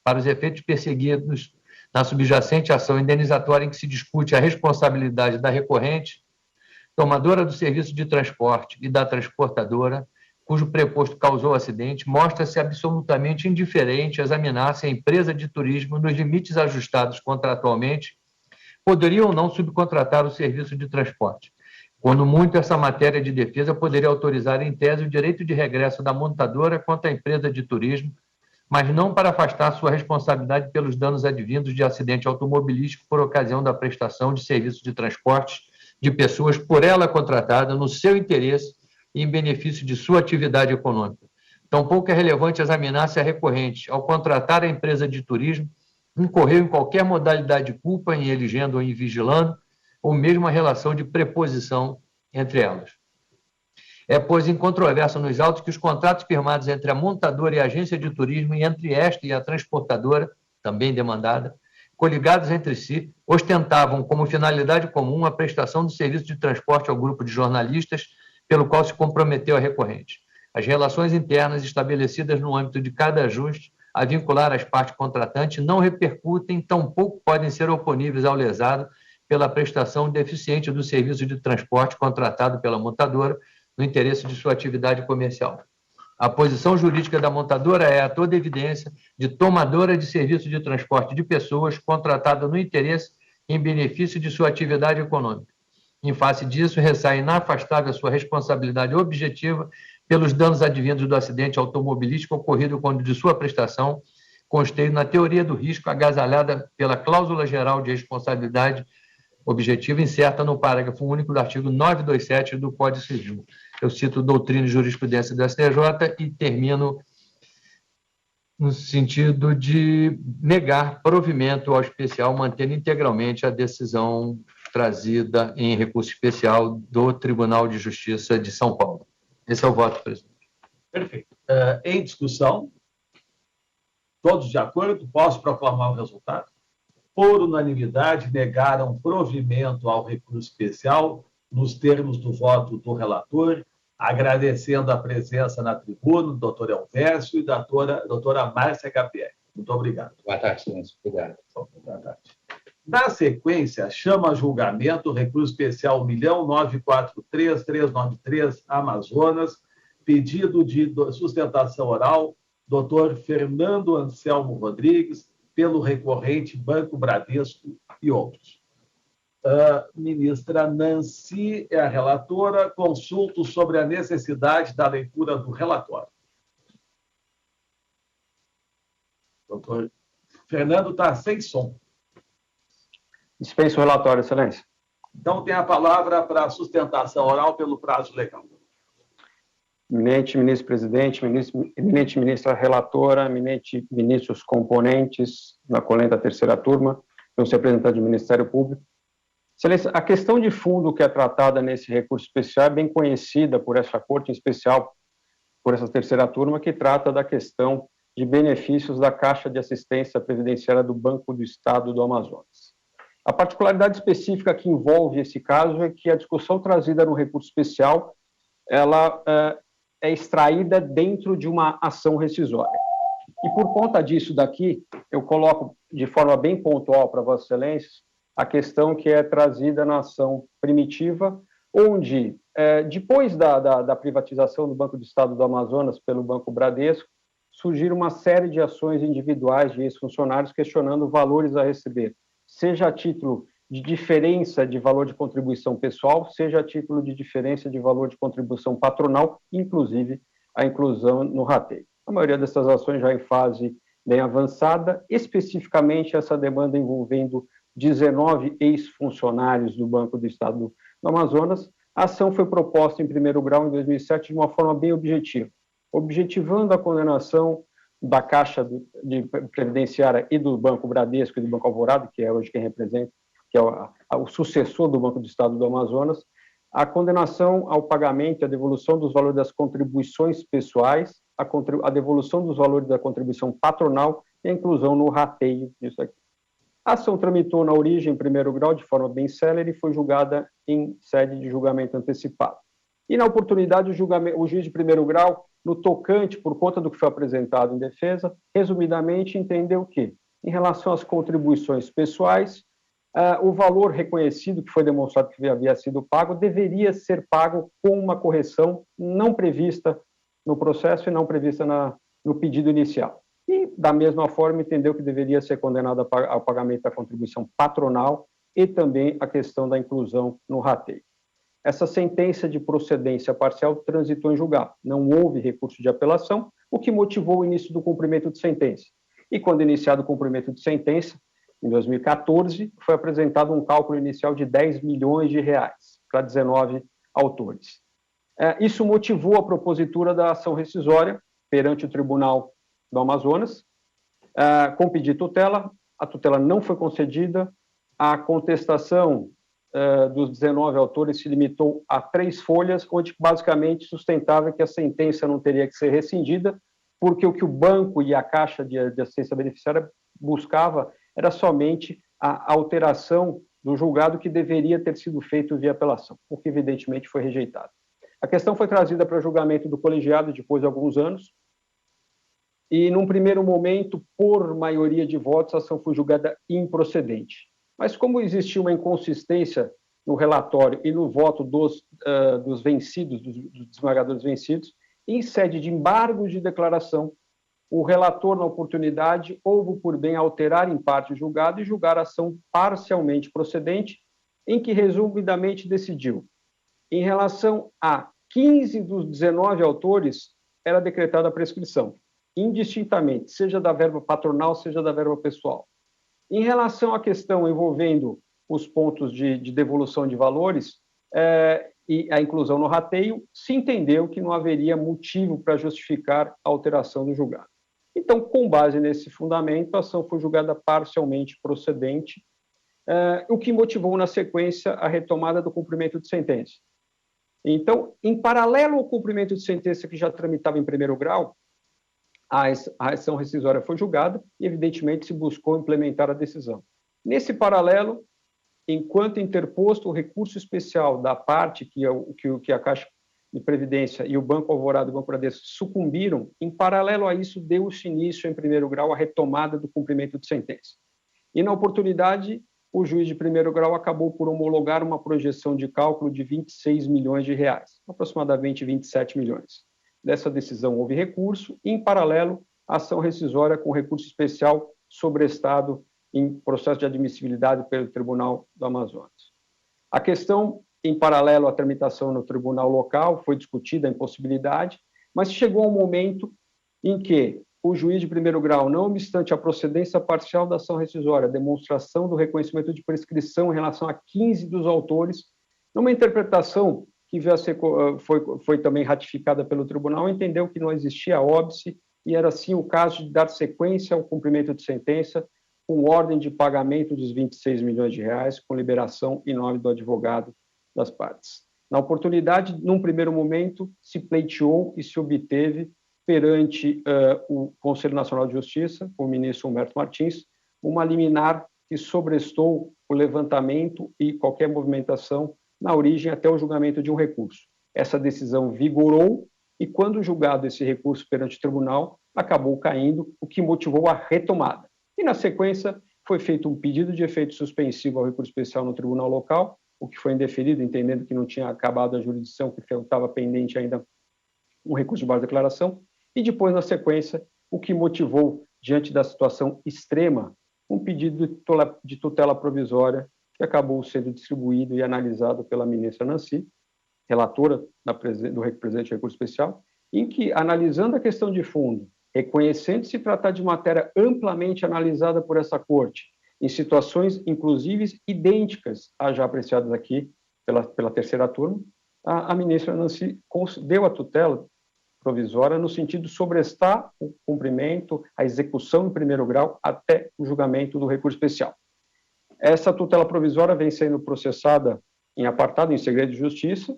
Para os efeitos perseguidos na subjacente ação indenizatória em que se discute a responsabilidade da recorrente, tomadora do serviço de transporte e da transportadora, cujo preposto causou o acidente, mostra-se absolutamente indiferente a examinar se a empresa de turismo, nos limites ajustados contratualmente, poderia ou não subcontratar o serviço de transporte. Quando muito, essa matéria de defesa poderia autorizar, em tese, o direito de regresso da montadora contra a empresa de turismo, mas não para afastar sua responsabilidade pelos danos advindos de acidente automobilístico por ocasião da prestação de serviço de transporte de pessoas por ela contratada no seu interesse e em benefício de sua atividade econômica. Tampouco é relevante examinar se a recorrente, ao contratar a empresa de turismo, incorreu em qualquer modalidade de culpa em eligendo ou em vigilando, ou mesmo a relação de preposição entre elas. É, pois, incontroverso nos autos que os contratos firmados entre a montadora e a agência de turismo e entre esta e a transportadora, também demandada, coligados entre si, ostentavam como finalidade comum a prestação do serviço de transporte ao grupo de jornalistas pelo qual se comprometeu a recorrente. As relações internas estabelecidas no âmbito de cada ajuste a vincular as partes contratantes não repercutem, tampouco podem ser oponíveis ao lesado pela prestação deficiente do serviço de transporte contratado pela montadora no interesse de sua atividade comercial. A posição jurídica da montadora é, a toda evidência, de tomadora de serviço de transporte de pessoas contratada no interesse e em benefício de sua atividade econômica. Em face disso, ressai inafastável a sua responsabilidade objetiva pelos danos advindos do acidente automobilístico ocorrido quando de sua prestação consteio na teoria do risco agasalhada pela cláusula geral de responsabilidade objetiva incerta no parágrafo único do artigo 927 do Código Civil. Eu cito doutrina e jurisprudência do STJ e termino no sentido de negar provimento ao especial, mantendo integralmente a decisão trazida em recurso especial do Tribunal de Justiça de São Paulo. Esse é o voto, presidente.
Perfeito. Em discussão, todos de acordo? Posso proclamar o resultado? Por unanimidade, negaram provimento ao recurso especial nos termos do voto do relator, agradecendo a presença na tribuna do doutor Elvésio e da doutora Márcia Gabriele. Muito obrigado.
Boa tarde, excelência. Obrigado.
Boa tarde. Na sequência, chama a julgamento o recurso especial 1.943.393 Amazonas, pedido de sustentação oral, doutor Fernando Anselmo Rodrigues, pelo recorrente Banco Bradesco e outros. Ministra Nancy é a relatora. Consulto sobre a necessidade da leitura do relatório. Doutor Fernando está sem som.
Dispenso o relatório, Excelência.
Então, tem a palavra para a sustentação oral pelo prazo legal.
Eminente ministro-presidente, eminente ministra relatora, eminente ministros componentes da colenda terceira turma, meus representantes do Ministério Público. Excelência, a questão de fundo que é tratada nesse recurso especial é bem conhecida por essa corte, em especial por essa terceira turma, que trata da questão de benefícios da Caixa de Assistência Previdenciária do Banco do Estado do Amazonas. A particularidade específica que envolve esse caso é que a discussão trazida no recurso especial, ela é extraída dentro de uma ação rescisória. E por conta disso daqui, eu coloco de forma bem pontual para Vossa Excelência a questão que é trazida na ação primitiva, onde, depois da privatização do Banco do Estado do Amazonas pelo Banco Bradesco, surgiram uma série de ações individuais de ex-funcionários questionando valores a receber, seja a título de diferença de valor de contribuição pessoal, seja a título de diferença de valor de contribuição patronal, inclusive a inclusão no rateio. A maioria dessas ações já em fase bem avançada, especificamente essa demanda envolvendo 19 ex-funcionários do Banco do Estado do Amazonas. A ação foi proposta em primeiro grau em 2007 de uma forma bem objetiva, objetivando a condenação da Caixa de Previdenciária e do Banco Bradesco e do Banco Alvorada, que é hoje quem representa, que é o sucessor do Banco do Estado do Amazonas, a condenação ao pagamento e a devolução dos valores das contribuições pessoais, a devolução dos valores da contribuição patronal e a inclusão no rateio disso aqui. A ação tramitou na origem em primeiro grau de forma bem célere e foi julgada em sede de julgamento antecipado. E, na oportunidade, o juiz de primeiro grau, no tocante, por conta do que foi apresentado em defesa, resumidamente entendeu que, em relação às contribuições pessoais, o valor reconhecido, que foi demonstrado que havia sido pago, deveria ser pago com uma correção não prevista no processo e não prevista no pedido inicial. E, da mesma forma, entendeu que deveria ser condenado ao pagamento da contribuição patronal e também a questão da inclusão no rateio. Essa sentença de procedência parcial transitou em julgado. Não houve recurso de apelação, o que motivou o início do cumprimento de sentença. E, quando iniciado o cumprimento de sentença, em 2014, foi apresentado um cálculo inicial de 10 milhões de reais para 19 autores. Isso motivou a propositura da ação rescisória perante o Tribunal do Amazonas, com pedido de tutela. A tutela não foi concedida, a contestação dos 19 autores se limitou a 3 folhas, onde basicamente sustentava que a sentença não teria que ser rescindida, porque o que o banco e a Caixa de Assistência Beneficiária buscava era somente a alteração do julgado que deveria ter sido feito via apelação, o que evidentemente foi rejeitado. A questão foi trazida para julgamento do colegiado depois de alguns anos, e num primeiro momento, por maioria de votos, a ação foi julgada improcedente. Mas como existia uma inconsistência no relatório e no voto dos vencidos, dos esmagadores vencidos, em sede de embargos de declaração, o relator, na oportunidade, houve por bem alterar em parte o julgado e julgar a ação parcialmente procedente, em que resumidamente decidiu. Em relação a 15 dos 19 autores, era decretada a prescrição, indistintamente, seja da verba patronal, seja da verba pessoal. Em relação à questão envolvendo os pontos de devolução de valores e a inclusão no rateio, se entendeu que não haveria motivo para justificar a alteração do julgado. Então, com base nesse fundamento, a ação foi julgada parcialmente procedente, o que motivou, na sequência, a retomada do cumprimento de sentença. Então, em paralelo ao cumprimento de sentença que já tramitava em primeiro grau, a ação rescisória foi julgada e, evidentemente, se buscou implementar a decisão. Nesse paralelo, enquanto interposto o recurso especial da parte que a Caixa de Previdência e o Banco Alvorada e o Banco Bradesco sucumbiram, em paralelo a isso, deu-se início, em primeiro grau, a retomada do cumprimento de sentença. E, na oportunidade, o juiz de primeiro grau acabou por homologar uma projeção de cálculo de 26 milhões de reais, aproximadamente 27 milhões. Dessa decisão houve recurso e, em paralelo, ação rescisória com recurso especial sobrestado em processo de admissibilidade pelo Tribunal do Amazonas. A questão, em paralelo à tramitação no tribunal local, foi discutida a impossibilidade, mas chegou um momento em que o juiz de primeiro grau, não obstante a procedência parcial da ação rescisória, a demonstração do reconhecimento de prescrição em relação a 15 dos autores, numa interpretação que foi também ratificada pelo tribunal, entendeu que não existia óbice e era, sim, o caso de dar sequência ao cumprimento de sentença com ordem de pagamento dos 26 milhões de reais, com liberação em nome do advogado das partes. Na oportunidade, num primeiro momento, se pleiteou e se obteve perante o Conselho Nacional de Justiça, com o ministro Humberto Martins, uma liminar que sobrestou o levantamento e qualquer movimentação na origem até o julgamento de um recurso. Essa decisão vigorou e, quando julgado esse recurso perante o tribunal, acabou caindo, o que motivou a retomada. E, na sequência, foi feito um pedido de efeito suspensivo ao recurso especial no tribunal local, o que foi indeferido, entendendo que não tinha acabado a jurisdição, que estava pendente ainda um recurso de base de declaração, e depois, na sequência, o que motivou, diante da situação extrema, um pedido de tutela provisória que acabou sendo distribuído e analisado pela ministra Nancy, relatora do presidente do recurso especial, em que, analisando a questão de fundo, reconhecendo se tratar de matéria amplamente analisada por essa corte, em situações, inclusive, idênticas às já apreciadas aqui pela terceira turma, a ministra Nancy deu a tutela provisória no sentido de sobrestar o cumprimento, a execução em primeiro grau até o julgamento do recurso especial. Essa tutela provisória vem sendo processada em apartado, em segredo de justiça.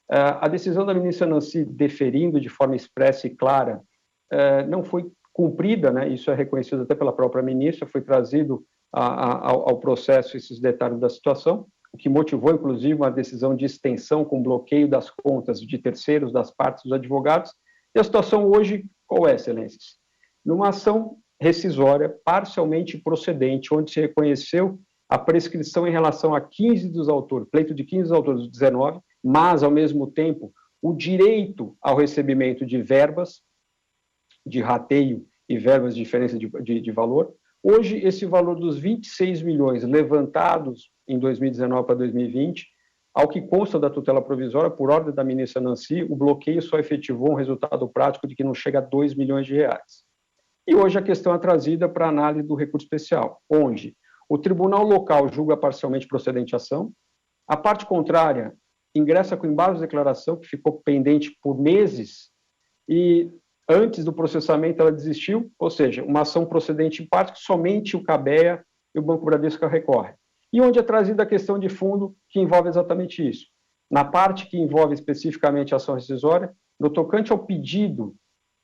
A decisão da ministra Nancy, deferindo de forma expressa e clara, não foi cumprida, né? Isso é reconhecido até pela própria ministra, foi trazido ao processo esses detalhes da situação, o que motivou, inclusive, uma decisão de extensão com bloqueio das contas de terceiros, das partes dos advogados. E a situação hoje, qual é, excelências? Numa ação rescisória parcialmente procedente, onde se reconheceu a prescrição em relação a 15 dos autores, pleito de 15 dos autores dos 19, mas, ao mesmo tempo, o direito ao recebimento de verbas, de rateio e verbas de diferença de valor. Hoje, esse valor dos 26 milhões levantados em 2019 para 2020, ao que consta da tutela provisória, por ordem da ministra Nancy, o bloqueio só efetivou um resultado prático de que não chega a 2 milhões de reais. E hoje a questão é trazida para análise do recurso especial, onde o tribunal local julga parcialmente procedente a ação, a parte contrária ingressa com embate de declaração, que ficou pendente por meses, e antes do processamento ela desistiu, ou seja, uma ação procedente em parte que somente o CABEA e o Banco Bradesco recorrem. E onde é trazida a questão de fundo, que envolve exatamente isso. Na parte que envolve especificamente a ação rescisória, no tocante ao pedido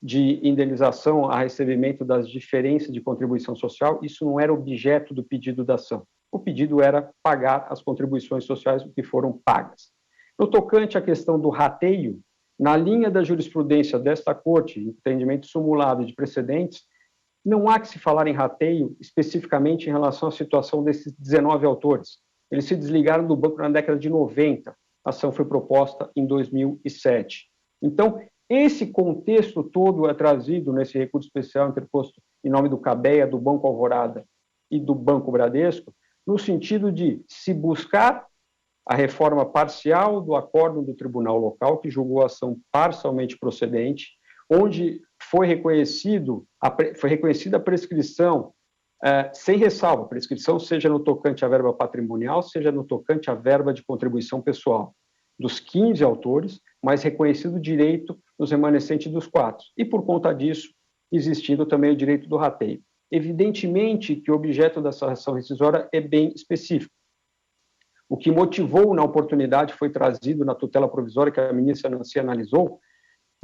de indenização a recebimento das diferenças de contribuição social, isso não era objeto do pedido da ação. O pedido era pagar as contribuições sociais que foram pagas. No tocante à questão do rateio, na linha da jurisprudência desta corte, entendimento simulado de precedentes, não há que se falar em rateio especificamente em relação à situação desses 19 autores. Eles se desligaram do banco na década de 90. A ação foi proposta em 2007. Então, esse contexto todo é trazido nesse recurso especial interposto em nome do CABEA, do Banco Alvorada e do Banco Bradesco, no sentido de se buscar a reforma parcial do acórdão do tribunal local, que julgou a ação parcialmente procedente, onde foi reconhecida a prescrição sem ressalva, prescrição seja no tocante à verba patrimonial, seja no tocante à verba de contribuição pessoal, dos 15 autores, mas reconhecido o direito nos remanescentes dos 4. E, por conta disso, existindo também o direito do rateio. Evidentemente que o objeto dessa ação rescisória é bem específico. O que motivou na oportunidade foi trazido na tutela provisória que a ministra Nancy analisou,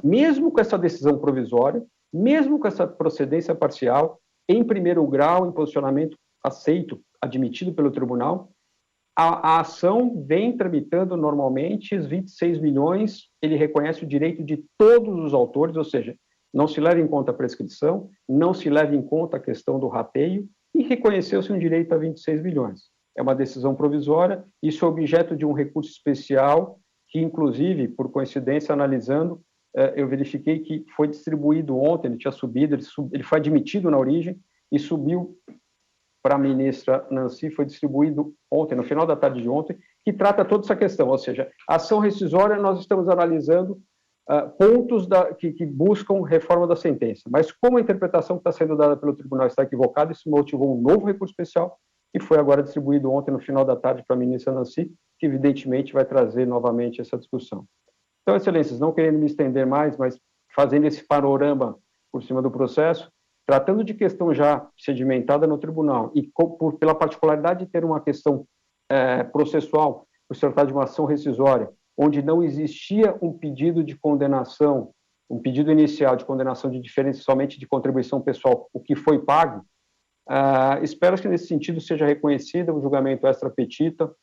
mesmo com essa decisão provisória, mesmo com essa procedência parcial, em primeiro grau, em posicionamento aceito, admitido pelo tribunal, a ação vem tramitando normalmente os 26 milhões, ele reconhece o direito de todos os autores, ou seja, não se leva em conta a prescrição, não se leva em conta a questão do rateio, e reconheceu-se um direito a 26 milhões. É uma decisão provisória, isso é objeto de um recurso especial, que, inclusive, por coincidência, analisando, eu verifiquei que foi distribuído ontem, ele tinha subido, ele foi admitido na origem e subiu para a ministra Nancy, foi distribuído ontem, no final da tarde de ontem, que trata toda essa questão, ou seja, a ação rescisória nós estamos analisando pontos que buscam reforma da sentença, mas como a interpretação que está sendo dada pelo tribunal está equivocada, isso motivou um novo recurso especial, que foi agora distribuído ontem no final da tarde para a ministra Nancy, que evidentemente vai trazer novamente essa discussão. Então, excelências, não querendo me estender mais, mas fazendo esse panorama por cima do processo, tratando de questão já sedimentada no tribunal e pela particularidade de ter uma questão processual, por se tratar de uma ação rescisória, onde não existia um pedido de condenação, um pedido inicial de condenação de diferença somente de contribuição pessoal, o que foi pago, espero que nesse sentido seja reconhecida o julgamento extra petita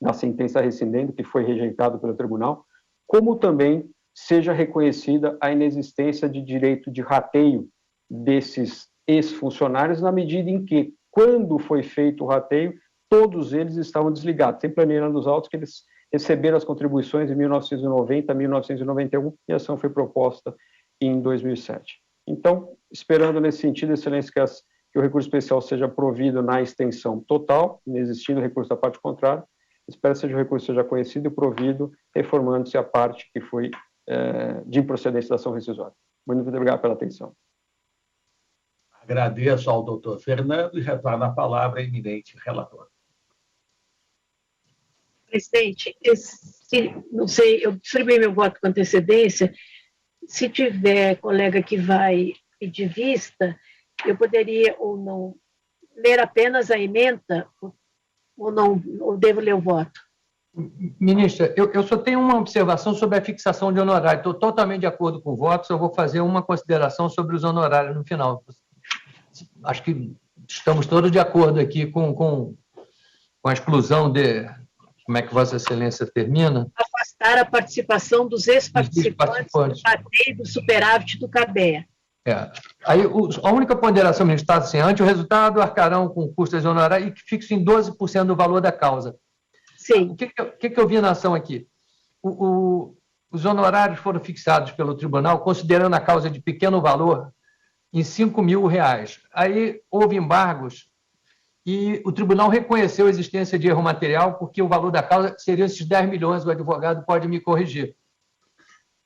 da sentença rescindendo, que foi rejeitado pelo tribunal, como também seja reconhecida a inexistência de direito de rateio desses ex-funcionários, na medida em que, quando foi feito o rateio, todos eles estavam desligados, sem planilha nos autos, que eles receberam as contribuições em 1990, 1991, e a ação foi proposta em 2007. Então, esperando nesse sentido, excelência, que o recurso especial seja provido na extensão total, inexistindo recurso da parte contrária, espero que o recurso seja conhecido e provido, reformando-se a parte que foi de improcedência da ação rescisória. Muito obrigado pela atenção.
Agradeço ao doutor Fernando e retorno a palavra à eminente relatora.
Presidente, não sei, eu distribuí meu voto com antecedência. Se tiver colega que vai pedir vista, eu poderia ou não ler apenas a ementa, ou não, ou devo ler o voto?
Ministra, eu só tenho uma observação sobre a fixação de honorário. Estou totalmente de acordo com o voto, só vou fazer uma consideração sobre os honorários no final. Acho que estamos todos de acordo aqui com a exclusão de... Como é que Vossa Excelência termina?
Afastar a participação dos ex-participantes do rateio do superávit do CABEA.
Aí, a única ponderação, ministro, está assim, ante o resultado, arcarão com custas honorárias e que fixe em 12% do valor da causa.
Sim.
O que eu vi na ação aqui? Os honorários foram fixados pelo tribunal, considerando a causa de pequeno valor, em R$5.000. Aí houve embargos e o tribunal reconheceu a existência de erro material porque o valor da causa seria esses 10 milhões, o advogado pode me corrigir.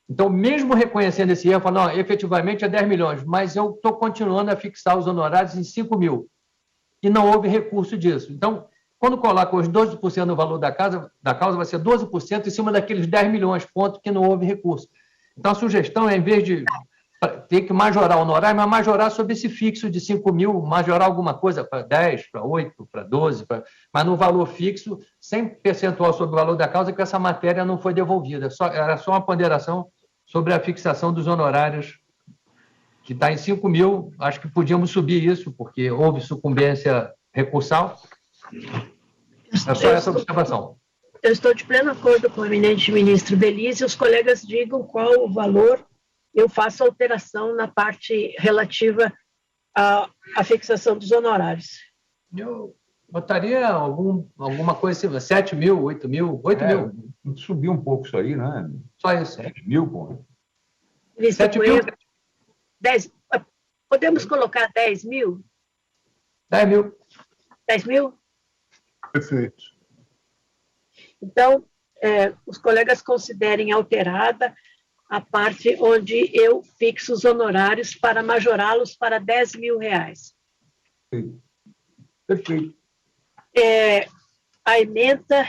Então, mesmo reconhecendo esse erro, falou, não, efetivamente é 10 milhões, mas eu estou continuando a fixar os honorários em 5 mil. E não houve recurso disso. Então, quando coloca os 12% do valor da causa vai ser 12% em cima daqueles 10 milhões, ponto que não houve recurso. Então, a sugestão é, em vez de ter que majorar o honorário, mas majorar sobre esse fixo de 5 mil, majorar alguma coisa para 10, para 8, para 12, mas no valor fixo, sem percentual sobre o valor da causa, que essa matéria não foi devolvida. Era só uma ponderação sobre a fixação dos honorários, que está em 5 mil. Acho que podíamos subir isso, porque houve sucumbência recursal. É só essa observação.
Eu estou de pleno acordo com o eminente ministro Belize, e os colegas digam qual o valor. Eu faço alteração na parte relativa à fixação dos honorários.
Eu botaria alguma coisa assim, 7 mil, 8 mil, 8 mil.
Subiu um pouco isso aí, né?
Só isso.
7 mil, porra.
7 mil.
10, podemos colocar 10 mil?
10 mil.
10 mil?
Perfeito.
Então, os colegas considerem alterada a parte onde eu fixo os honorários para majorá-los para R$10 mil.
Perfeito.
A ementa,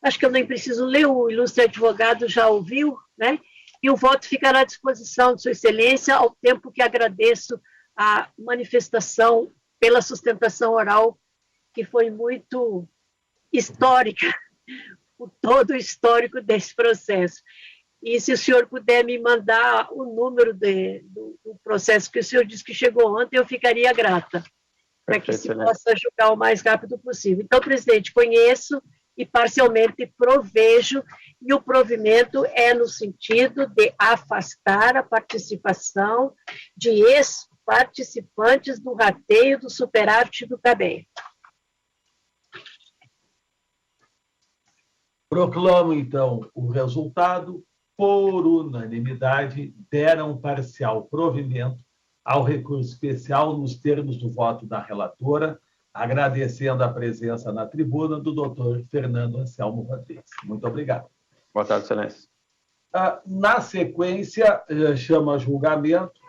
acho que eu nem preciso ler, o ilustre advogado já ouviu, né? E o voto ficará à disposição de Sua Excelência, ao tempo que agradeço a manifestação pela sustentação oral, que foi muito histórica, por todo o histórico desse processo. E se o senhor puder me mandar o número do processo que o senhor disse que chegou ontem, eu ficaria grata, para que se possa julgar o mais rápido possível. Então, presidente, conheço e parcialmente provejo, e o provimento é no sentido de afastar a participação de ex-participantes do rateio do superávit do CABEA.
Proclamo, então, o resultado. Por unanimidade, deram parcial provimento ao recurso especial nos termos do voto da relatora, agradecendo a presença na tribuna do doutor Fernando Anselmo Rodrigues. Muito obrigado.
Boa tarde, Excelência.
Na sequência, chama a julgamento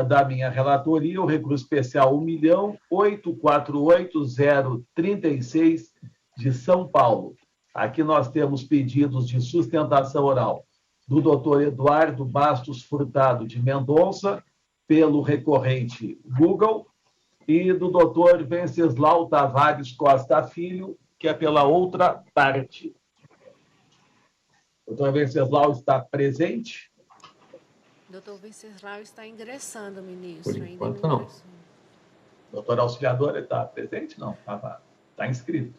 da minha relatoria o recurso especial 1.848.036 de São Paulo. Aqui nós temos pedidos de sustentação oral do doutor Eduardo Bastos Furtado de Mendonça, pelo recorrente Google, e do doutor Venceslau Tavares Costa Filho, que é pela outra parte. O doutor Venceslau está presente?
Doutor Venceslau está ingressando, ministro.
Por enquanto, não.
Doutor Auxiliador está presente? Não, está inscrito.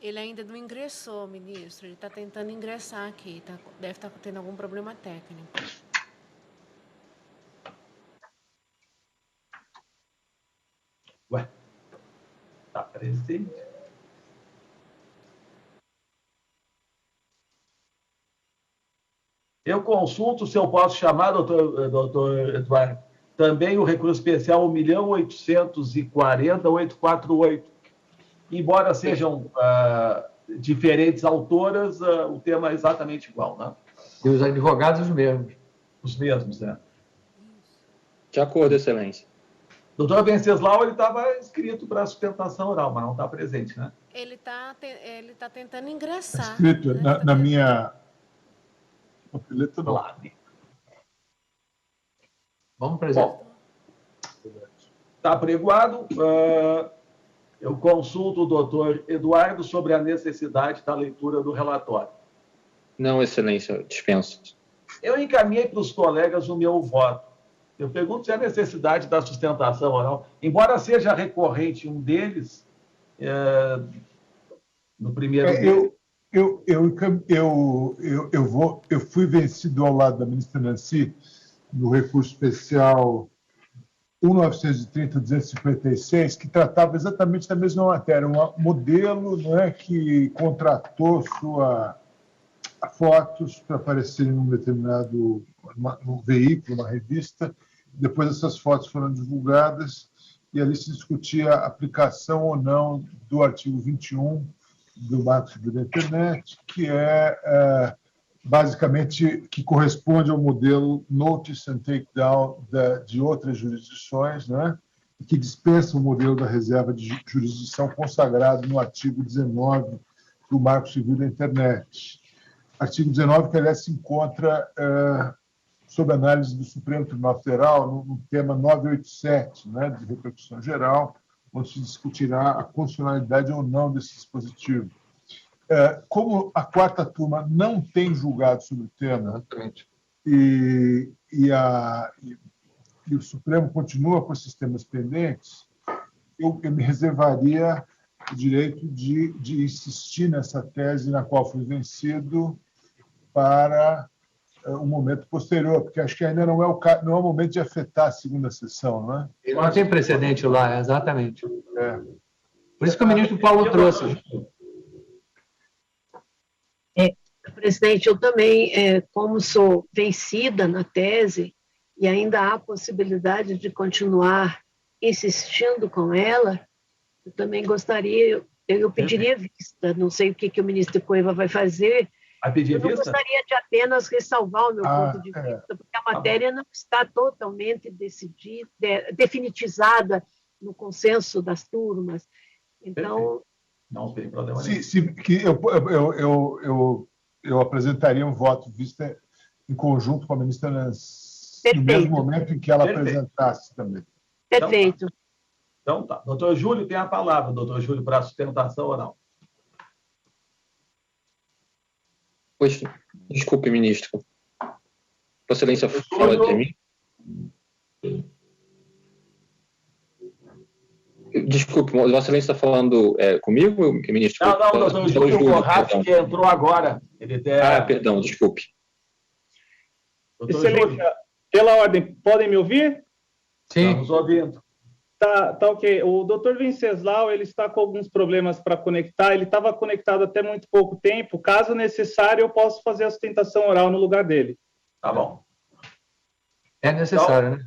Ele ainda não ingressou, ministro. Ele está tentando ingressar aqui. Deve estar tendo algum problema técnico.
Ué, está presente? Eu consulto se eu posso chamar, doutor Eduardo, também o recurso especial 1.840.848. Embora sejam diferentes autoras, o tema é exatamente igual, né?
E os advogados os mesmos.
Os mesmos, né?
De acordo, Excelência.
Doutor Venceslau, ele estava inscrito para a sustentação oral, mas não está presente, né?
Ele tá tentando ingressar.
Inscrito
Né?
na minha papeleta, não.
Lá.
Vamos presente.
Está apregoado. Eu consulto o doutor Eduardo sobre a necessidade da leitura do relatório.
Não, Excelência, dispenso.
Eu encaminhei para os colegas o meu voto. Eu pergunto se há necessidade da sustentação oral, embora seja recorrente um deles, no primeiro...
Eu fui vencido ao lado da ministra Nancy no recurso especial 1930-256, que tratava exatamente da mesma matéria, um modelo, não é, que contratou fotos para aparecerem num determinado num veículo, uma revista. Depois essas fotos foram divulgadas e ali se discutia a aplicação ou não do artigo 21 do Marco Civil da Internet, que é basicamente que corresponde ao modelo Notice and Takedown de outras jurisdições, né? E que dispensa o modelo da reserva de jurisdição consagrado no artigo 19 do Marco Civil da Internet. Artigo 19 que, aliás, se encontra sob análise do Supremo Tribunal Federal no tema 987, né, de repercussão geral, onde se discutirá a constitucionalidade ou não desse dispositivo. Como a quarta turma não tem julgado sobre o tema e o Supremo continua com esses temas pendentes, eu me reservaria o direito de insistir nessa tese na qual fui vencido para um momento posterior, porque acho que ainda não é o momento de afetar a segunda sessão, não é?
Não tem precedente lá, exatamente. Por isso que o ministro Paulo trouxe.
Presidente, eu também, como sou vencida na tese e ainda há possibilidade de continuar insistindo com ela, eu também gostaria, eu pediria vista, não sei o que o ministro Cueva vai fazer. Eu não gostaria de apenas ressalvar o meu ponto de vista, porque a matéria não está totalmente decidida, definitizada no consenso das turmas. Então...
Não tem problema nenhum.
Sim, que eu apresentaria um voto vista em conjunto com a ministra Nancy, no mesmo momento em que ela apresentasse também.
Perfeito.
Então tá. Doutor Júlio tem a palavra, doutor Júlio, para a sustentação oral.
Pois, desculpe, ministro. Vossa Excelência fala de mim? Desculpe, Vossa Excelência está falando comigo, ministro?
Não, doutor Júlio Borracho, que entrou agora.
Perdão, desculpe.
Excelência, pela ordem, podem me ouvir?
Sim.
Estamos ouvindo.
Tá ok. O doutor Venceslau, ele está com alguns problemas para conectar, ele estava conectado até muito pouco tempo. Caso necessário, eu posso fazer a sustentação oral no lugar dele.
Tá bom.
É necessário, né?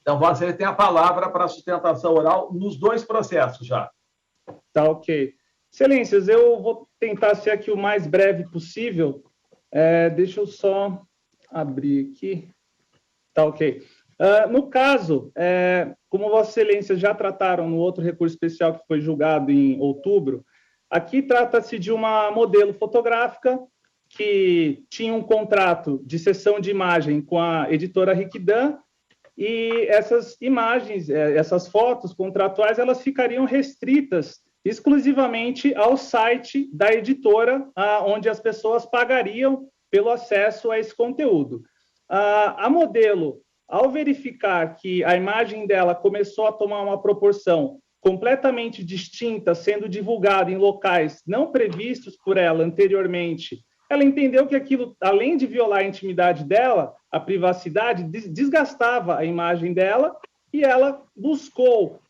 Então, você tem a palavra para a sustentação oral nos dois processos já.
Tá ok. Excelências, eu vou tentar ser aqui o mais breve possível. Deixa eu só abrir aqui. Tá ok. No caso, como Vossa Excelência já trataram no outro recurso especial que foi julgado em outubro, aqui trata-se de uma modelo fotográfica que tinha um contrato de cessão de imagem com a editora Riquidan, e essas imagens, essas fotos contratuais, elas ficariam restritas exclusivamente ao site da editora, onde as pessoas pagariam pelo acesso a esse conteúdo. A modelo, ao verificar que a imagem dela começou a tomar uma proporção completamente distinta, sendo divulgada em locais não previstos por ela anteriormente, ela entendeu que aquilo, além de violar a intimidade dela, a privacidade, desgastava a imagem dela, e ela buscou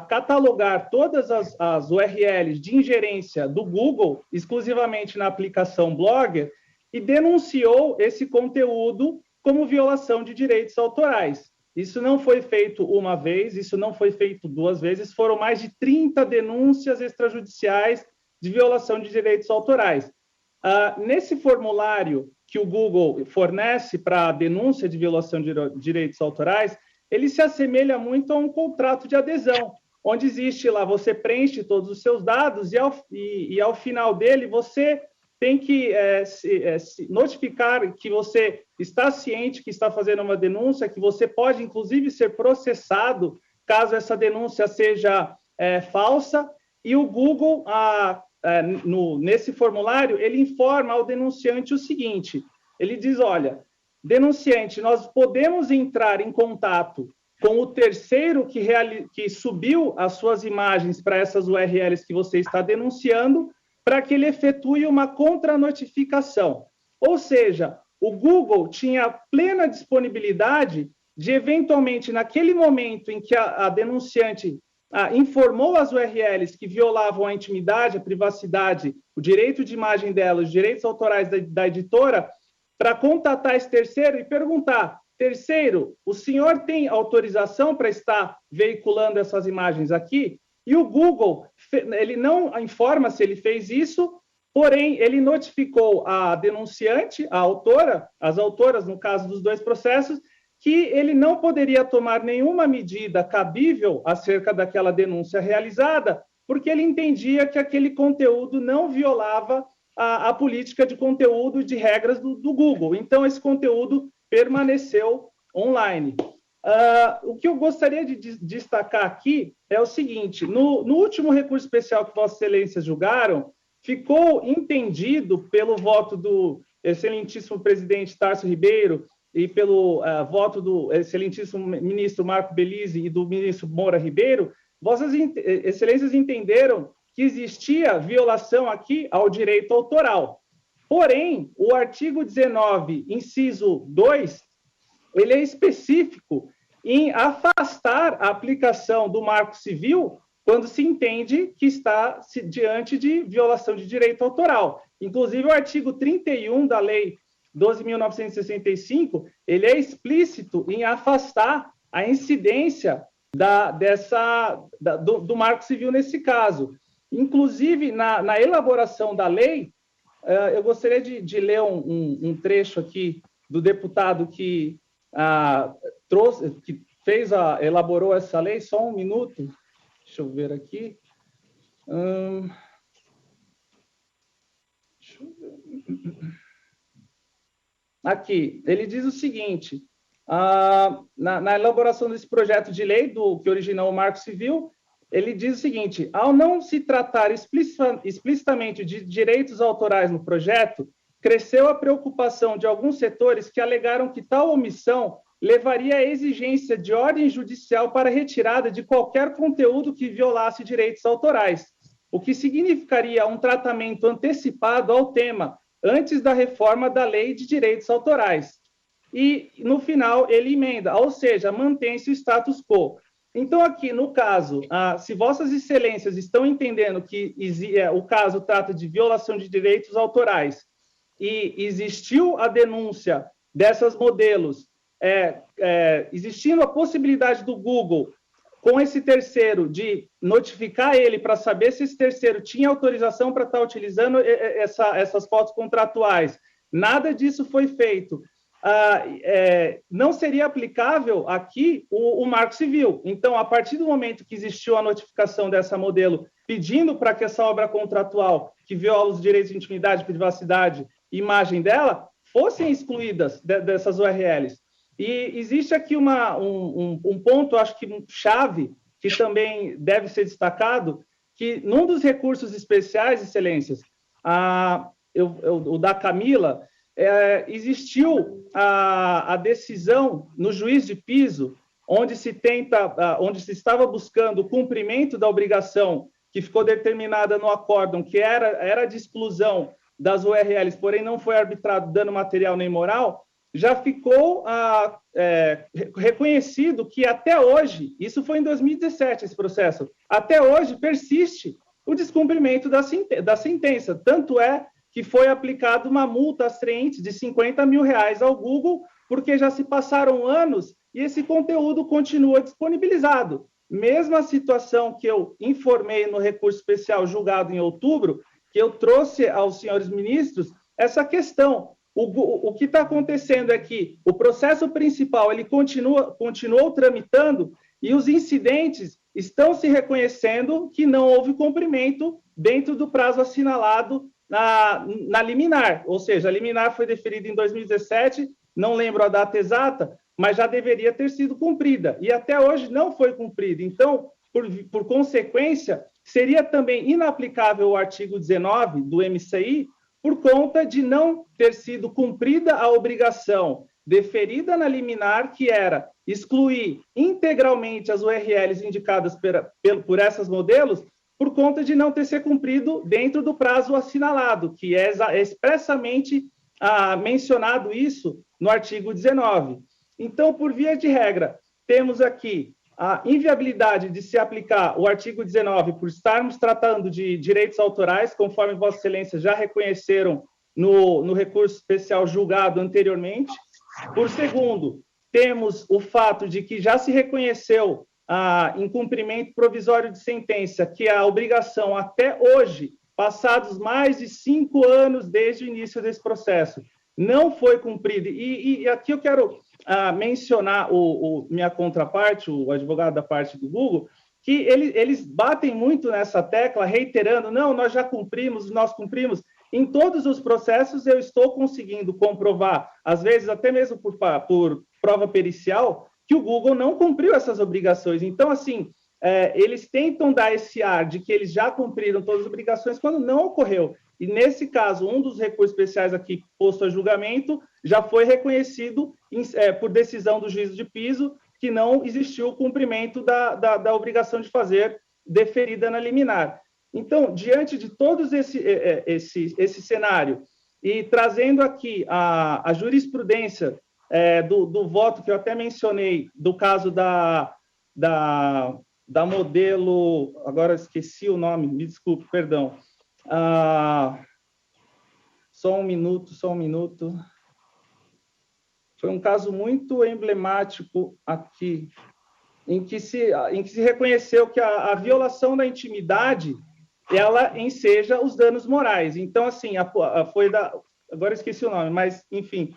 catalogar todas as URLs de ingerência do Google, exclusivamente na aplicação Blogger, e denunciou esse conteúdo como violação de direitos autorais. Isso não foi feito uma vez, isso não foi feito duas vezes, foram mais de 30 denúncias extrajudiciais de violação de direitos autorais. Nesse formulário que o Google fornece para a denúncia de violação de direitos autorais, ele se assemelha muito a um contrato de adesão, onde existe lá, você preenche todos os seus dados e ao final dele você tem que se notificar que você está ciente que está fazendo uma denúncia, que você pode, inclusive, ser processado caso essa denúncia seja falsa, e o Google, nesse formulário, ele informa ao denunciante o seguinte, ele diz, olha, denunciante, nós podemos entrar em contato com o terceiro que subiu as suas imagens para essas URLs que você está denunciando, para que ele efetue uma contranotificação. Ou seja, o Google tinha plena disponibilidade de, eventualmente, naquele momento em que a denunciante informou as URLs que violavam a intimidade, a privacidade, o direito de imagem dela, os direitos autorais da editora, para contatar esse terceiro e perguntar, terceiro, o senhor tem autorização para estar veiculando essas imagens aqui? E o Google, ele não informa se ele fez isso, porém, ele notificou a denunciante, a autora, as autoras, no caso dos dois processos, que ele não poderia tomar nenhuma medida cabível acerca daquela denúncia realizada, porque ele entendia que aquele conteúdo não violava a política de conteúdo de regras do Google. Então, esse conteúdo permaneceu online. O que eu gostaria de destacar aqui é o seguinte, no último recurso especial que Vossa Excelência julgaram, ficou entendido pelo voto do excelentíssimo presidente Tarso Ribeiro e pelo voto do excelentíssimo ministro Marco Belize e do ministro Moura Ribeiro, Vossas Excelências entenderam que existia violação aqui ao direito autoral. Porém, o artigo 19, inciso 2, ele é específico em afastar a aplicação do Marco Civil quando se entende que está diante de violação de direito autoral. Inclusive, o artigo 31 da Lei 12.965, ele é explícito em afastar a incidência do Marco Civil nesse caso. Inclusive, na elaboração da lei, eu gostaria de ler um trecho aqui do deputado que elaborou essa lei, só um minuto, deixa eu ver aqui. Aqui, ele diz o seguinte, na elaboração desse projeto de lei que originou o Marco Civil, ele diz o seguinte, ao não se tratar explicitamente de direitos autorais no projeto, cresceu a preocupação de alguns setores que alegaram que tal omissão levaria à exigência de ordem judicial para a retirada de qualquer conteúdo que violasse direitos autorais, o que significaria um tratamento antecipado ao tema, antes da reforma da Lei de Direitos Autorais. E, no final, ele emenda, ou seja, mantém-se o status quo. Então, aqui, no caso, se Vossas Excelências estão entendendo que o caso trata de violação de direitos autorais e existiu a denúncia dessas modelos, existindo a possibilidade do Google com esse terceiro, de notificar ele para saber se esse terceiro tinha autorização para estar utilizando essas fotos contratuais. Nada disso foi feito. Não seria aplicável aqui o Marco Civil. Então, a partir do momento que existiu a notificação dessa modelo pedindo para que essa obra contratual, que viola os direitos de intimidade, privacidade e imagem dela, fossem excluídas dessas URLs. E existe aqui um ponto, acho que chave, que também deve ser destacado, que num dos recursos especiais, Excelências, o da Camila, existiu a decisão no juiz de piso, onde se estava buscando o cumprimento da obrigação que ficou determinada no acórdão, que era de exclusão das URLs, porém não foi arbitrado dano material nem moral, já ficou reconhecido que até hoje, isso foi em 2017 esse processo, até hoje persiste o descumprimento da sentença, tanto é que foi aplicada uma multa atraente de R$50 mil ao Google, porque já se passaram anos e esse conteúdo continua disponibilizado. Mesma situação que eu informei no recurso especial julgado em outubro, que eu trouxe aos senhores ministros, essa questão. O que está acontecendo é que o processo principal ele continuou tramitando e os incidentes estão se reconhecendo que não houve cumprimento dentro do prazo assinalado na liminar, ou seja, a liminar foi deferida em 2017, não lembro a data exata, mas já deveria ter sido cumprida, e até hoje não foi cumprida. Então, por consequência, seria também inaplicável o artigo 19 do MCI, por conta de não ter sido cumprida a obrigação deferida na liminar, que era excluir integralmente as URLs indicadas por essas modelos, por conta de não ter sido cumprido dentro do prazo assinalado, que é expressamente mencionado isso no artigo 19. Então, por via de regra, temos aqui a inviabilidade de se aplicar o artigo 19 por estarmos tratando de direitos autorais, conforme Vossa Excelência já reconheceram no recurso especial julgado anteriormente. Por segundo, temos o fato de que já se reconheceu em cumprimento provisório de sentença que a obrigação até hoje, passados mais de 5 anos desde o início desse processo, não foi cumprida. E aqui eu quero mencionar minha contraparte, o advogado da parte do Google, que eles batem muito nessa tecla, reiterando, não, nós já cumprimos, nós cumprimos. Em todos os processos eu estou conseguindo comprovar, às vezes até mesmo por prova pericial, que o Google não cumpriu essas obrigações. Então, assim, eles tentam dar esse ar de que eles já cumpriram todas as obrigações quando não ocorreu. E, nesse caso, um dos recursos especiais aqui posto a julgamento já foi reconhecido por decisão do juízo de piso que não existiu o cumprimento da obrigação de fazer deferida na liminar. Então, diante de todos esse cenário e trazendo aqui a jurisprudência do voto que eu até mencionei, do caso da modelo, agora esqueci o nome, me desculpe, perdão. Só um minuto. Foi um caso muito emblemático aqui, em que se reconheceu que a violação da intimidade, ela enseja os danos morais. Então, assim, agora esqueci o nome, mas, enfim,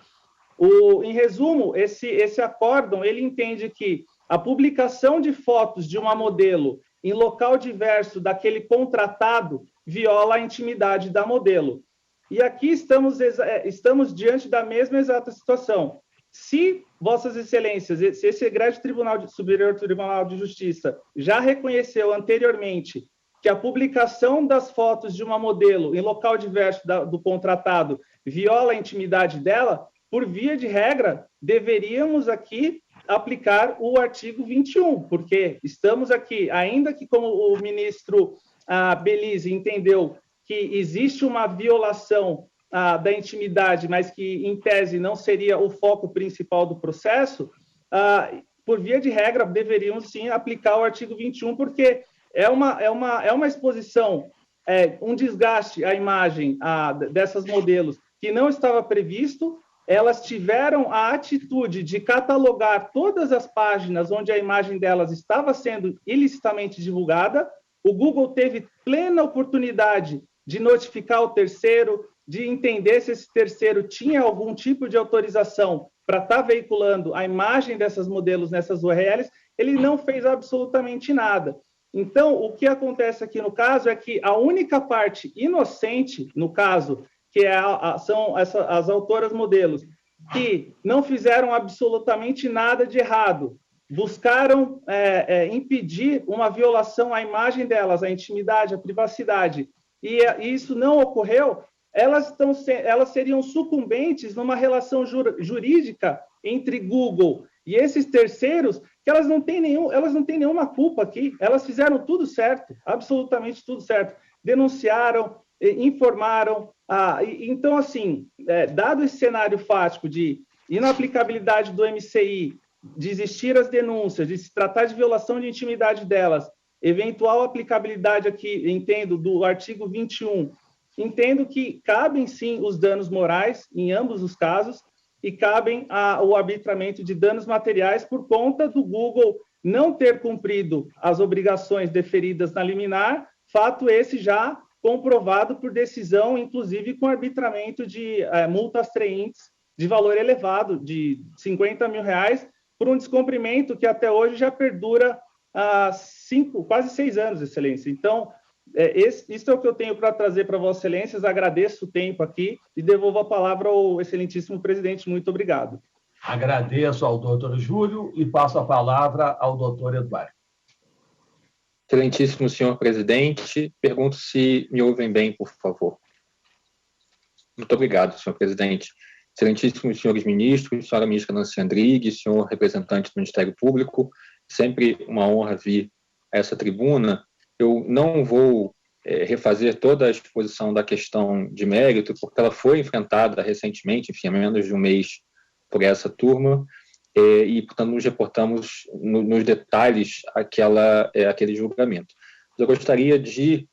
em resumo, esse acórdão, ele entende que a publicação de fotos de uma modelo em local diverso daquele contratado viola a intimidade da modelo. E aqui estamos diante da mesma exata situação. Se Vossas Excelências, se esse egrégio Superior Tribunal de Justiça já reconheceu anteriormente que a publicação das fotos de uma modelo em local diverso do contratado viola a intimidade dela, por via de regra, deveríamos aqui aplicar o artigo 21, porque estamos aqui, ainda que como o ministro Belize entendeu que existe uma violação da intimidade, mas que, em tese, não seria o foco principal do processo, por via de regra, deveríamos, sim, aplicar o artigo 21, porque é uma exposição, um desgaste à imagem dessas modelos que não estava previsto, elas tiveram a atitude de catalogar todas as páginas onde a imagem delas estava sendo ilicitamente divulgada. O Google teve plena oportunidade de notificar o terceiro, de entender se esse terceiro tinha algum tipo de autorização para estar veiculando a imagem dessas modelos nessas URLs. Ele não fez absolutamente nada. Então, o que acontece aqui no caso é que a única parte inocente, no caso, que são as autoras modelos, que não fizeram absolutamente nada de errado, buscaram impedir uma violação à imagem delas, à intimidade, à privacidade, e isso não ocorreu, elas seriam sucumbentes numa relação jurídica entre Google e esses terceiros, que elas não têm nenhuma culpa aqui, elas fizeram tudo certo, absolutamente tudo certo, denunciaram, informaram. Então, assim, dado esse cenário fático de inaplicabilidade do MCI, de existir as denúncias, de se tratar de violação de intimidade delas, eventual aplicabilidade aqui, entendo, do artigo 21, entendo que cabem, sim, os danos morais em ambos os casos e cabem o arbitramento de danos materiais por conta do Google não ter cumprido as obrigações deferidas na liminar, fato esse já comprovado por decisão, inclusive com arbitramento de multas treintes de valor elevado, de R$50 mil, por um descumprimento que até hoje já perdura há quase 6 anos, Excelência. Então, isso é o que eu tenho para trazer para Vossa Excelências. Agradeço o tempo aqui e devolvo a palavra ao excelentíssimo presidente. Muito obrigado.
Agradeço ao doutor Júlio e passo a palavra ao doutor Eduardo.
Excelentíssimo senhor presidente, pergunto se me ouvem bem, por favor. Muito obrigado, senhor presidente. Excelentíssimos senhores ministros, senhora ministra Nancy Andrighi, senhor representante do Ministério Público, sempre uma honra vir a essa tribuna. Eu não vou refazer toda a exposição da questão de mérito, porque ela foi enfrentada recentemente, enfim, há menos de um mês, por essa turma, e, portanto, nos reportamos nos detalhes aquele julgamento. Eu gostaria de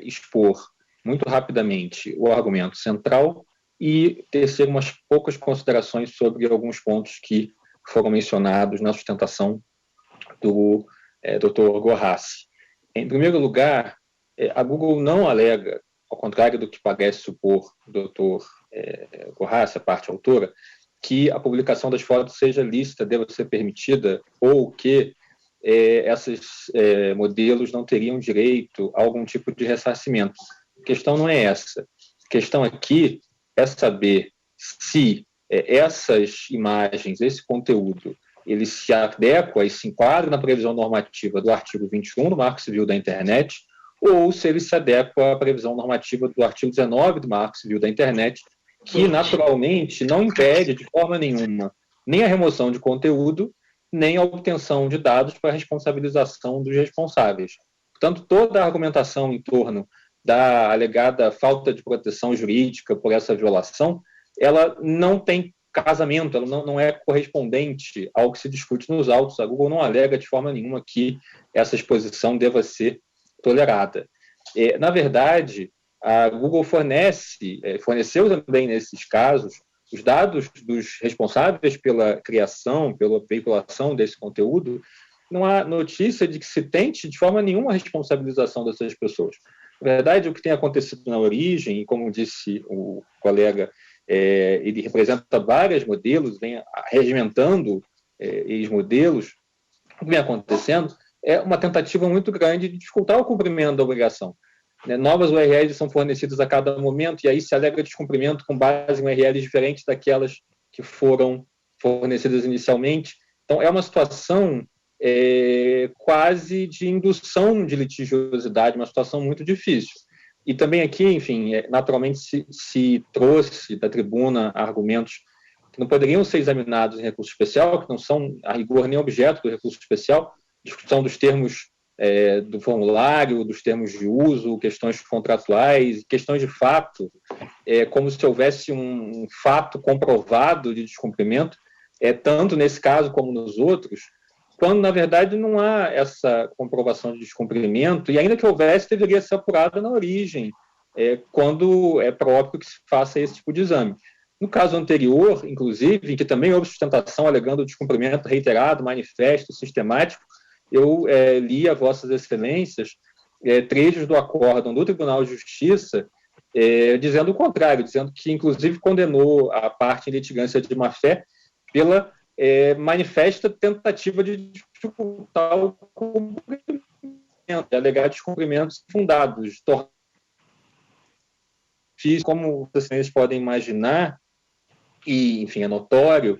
expor muito rapidamente o argumento central e tecer umas poucas considerações sobre alguns pontos que foram mencionados na sustentação do Dr. Gorrassi. Em primeiro lugar, a Google não alega, ao contrário do que parece supor o Dr. Gorrassi, a parte autora, que a publicação das fotos seja lícita, deva ser permitida, ou que esses modelos não teriam direito a algum tipo de ressarcimento. A questão não é essa. A questão aqui é saber se essas imagens, esse conteúdo, ele se adequa e se enquadra na previsão normativa do artigo 21 do Marco Civil da Internet, ou se ele se adequa à previsão normativa do artigo 19 do Marco Civil da Internet, que, naturalmente, não impede de forma nenhuma nem a remoção de conteúdo, nem a obtenção de dados para a responsabilização dos responsáveis. Portanto, toda a argumentação em torno da alegada falta de proteção jurídica por essa violação, ela não tem casamento, ela não é correspondente ao que se discute nos autos. A Google não alega de forma nenhuma que essa exposição deva ser tolerada. Na verdade, a Google forneceu também nesses casos os dados dos responsáveis pela criação, pela veiculação desse conteúdo. Não há notícia de que se tente de forma nenhuma a responsabilização dessas pessoas. Na verdade, o que tem acontecido na origem, e como disse o colega, ele representa vários modelos, vem regimentando ex-modelos. O que vem acontecendo é uma tentativa muito grande de dificultar o cumprimento da obrigação. Novas URLs são fornecidas a cada momento, e aí se alega descumprimento com base em URLs diferentes daquelas que foram fornecidas inicialmente. Então, é uma situação quase de indução de litigiosidade, uma situação muito difícil. E também aqui, enfim, naturalmente se trouxe da tribuna argumentos que não poderiam ser examinados em recurso especial, que não são, a rigor, nem objeto do recurso especial, discussão dos termos do formulário, dos termos de uso, questões contratuais, questões de fato, como se houvesse um fato comprovado de descumprimento, tanto nesse caso como nos outros, quando, na verdade, não há essa comprovação de descumprimento, e ainda que houvesse, deveria ser apurada na origem, quando é próprio que se faça esse tipo de exame. No caso anterior, inclusive, em que também houve sustentação alegando descumprimento reiterado, manifesto, sistemático, eu li a Vossas Excelências trechos do acórdão do Tribunal de Justiça dizendo o contrário, dizendo que, inclusive, condenou a parte em litigância de má-fé pela manifesta tentativa de dificultar o cumprimento, de alegar descumprimentos fundados. Como vocês podem imaginar, e, enfim, é notório,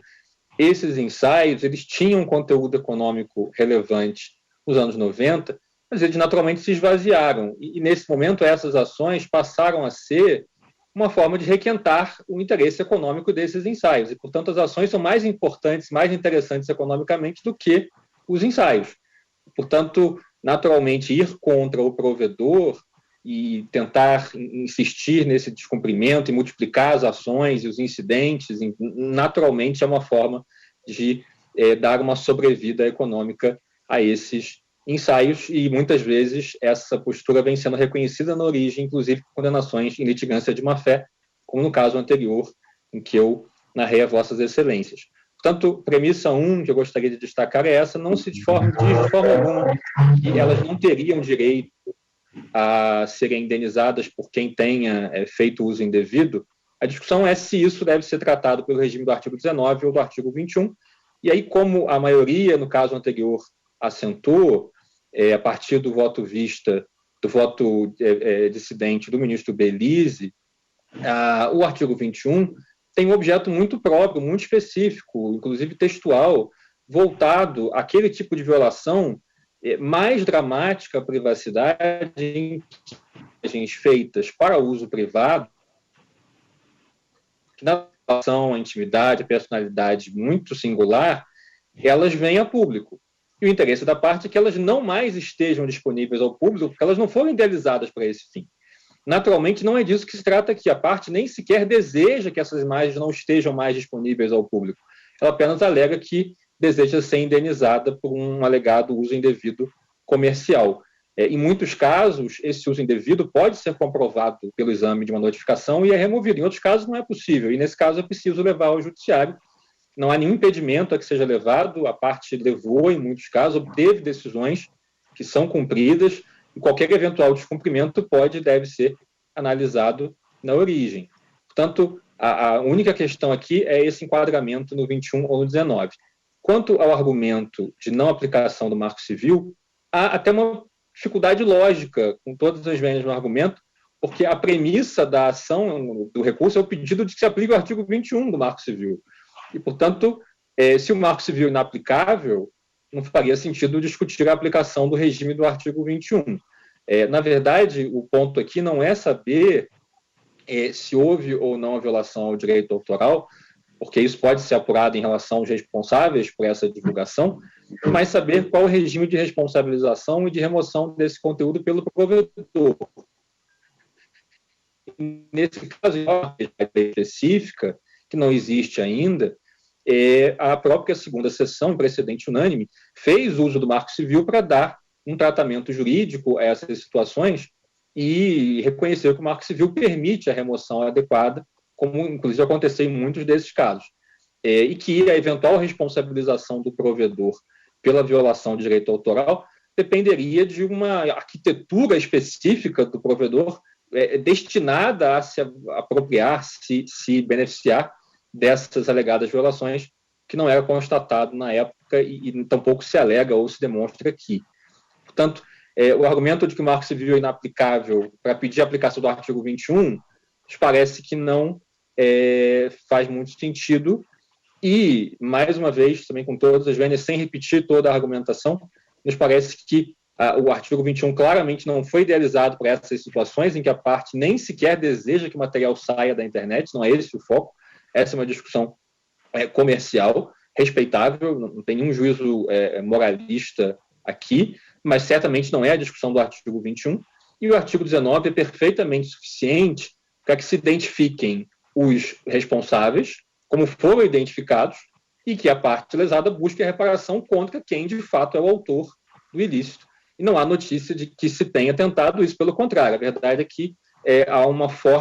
esses ensaios eles tinham um conteúdo econômico relevante nos anos 90, mas eles naturalmente se esvaziaram. E nesse momento, essas ações passaram a ser uma forma de requentar o interesse econômico desses ensaios. E, portanto, as ações são mais importantes, mais interessantes economicamente do que os ensaios. Portanto, naturalmente, ir contra o provedor e tentar insistir nesse descumprimento e multiplicar as ações e os incidentes, naturalmente é uma forma de dar uma sobrevida econômica a esses ensaios, e muitas vezes essa postura vem sendo reconhecida na origem, inclusive por condenações em litigância de má-fé, como no caso anterior, em que eu narrei a Vossas Excelências. Portanto, premissa 1 que eu gostaria de destacar é essa: não se diz de forma alguma que elas não teriam direito a serem indenizadas por quem tenha feito uso indevido. A discussão é se isso deve ser tratado pelo regime do artigo 19 ou do artigo 21, e aí, como a maioria, no caso anterior, assentou, a partir do voto dissidente do ministro Belize, o artigo 21 tem um objeto muito próprio, muito específico, inclusive textual, voltado àquele tipo de violação mais dramática à privacidade, em imagens feitas para uso privado, que na relação à intimidade, à personalidade muito singular, elas vêm a público. E o interesse da parte é que elas não mais estejam disponíveis ao público, porque elas não foram idealizadas para esse fim. Naturalmente, não é disso que se trata aqui. A parte nem sequer deseja que essas imagens não estejam mais disponíveis ao público. Ela apenas alega que deseja ser indenizada por um alegado uso indevido comercial. Em muitos casos, esse uso indevido pode ser comprovado pelo exame de uma notificação e é removido. Em outros casos, não é possível. E, nesse caso, é preciso levar ao judiciário. Não há nenhum impedimento a que seja levado. A parte levou, em muitos casos, obteve decisões que são cumpridas, e qualquer eventual descumprimento pode e deve ser analisado na origem. Portanto, a única questão aqui é esse enquadramento no 21 ou no 19. Quanto ao argumento de não aplicação do Marco Civil, há até uma dificuldade lógica com todas as vênias no argumento, porque a premissa da ação, do recurso, é o pedido de que se aplique o artigo 21 do Marco Civil. E, portanto, se o Marco Civil é inaplicável, não faria sentido discutir a aplicação do regime do artigo 21. Na verdade, o ponto aqui não é saber se houve ou não a violação ao direito autoral, porque isso pode ser apurado em relação aos responsáveis por essa divulgação, mas saber qual o regime de responsabilização e de remoção desse conteúdo pelo provedor. Nesse caso, a lei específica, que não existe ainda, a própria segunda sessão, precedente unânime, fez uso do Marco Civil para dar um tratamento jurídico a essas situações e reconheceu que o Marco Civil permite a remoção adequada, como inclusive aconteceu em muitos desses casos, e que a eventual responsabilização do provedor pela violação de direito autoral dependeria de uma arquitetura específica do provedor destinada a se apropriar, se beneficiar dessas alegadas violações, que não era constatado na época e tampouco se alega ou se demonstra aqui. Portanto, o argumento de que o Marco Civil é inaplicável para pedir a aplicação do artigo 21 nos parece que não faz muito sentido e, mais uma vez, também com todas as vênias, sem repetir toda a argumentação, nos parece que o artigo 21 claramente não foi idealizado para essas situações em que a parte nem sequer deseja que o material saia da internet, não é esse o foco. Essa é uma discussão comercial, respeitável, não tem nenhum juízo moralista aqui, mas certamente não é a discussão do artigo 21, e o artigo 19 é perfeitamente suficiente para que se identifiquem os responsáveis, como foram identificados, e que a parte lesada busque a reparação contra quem, de fato, é o autor do ilícito. E não há notícia de que se tenha tentado isso, pelo contrário, a verdade é que há uma forte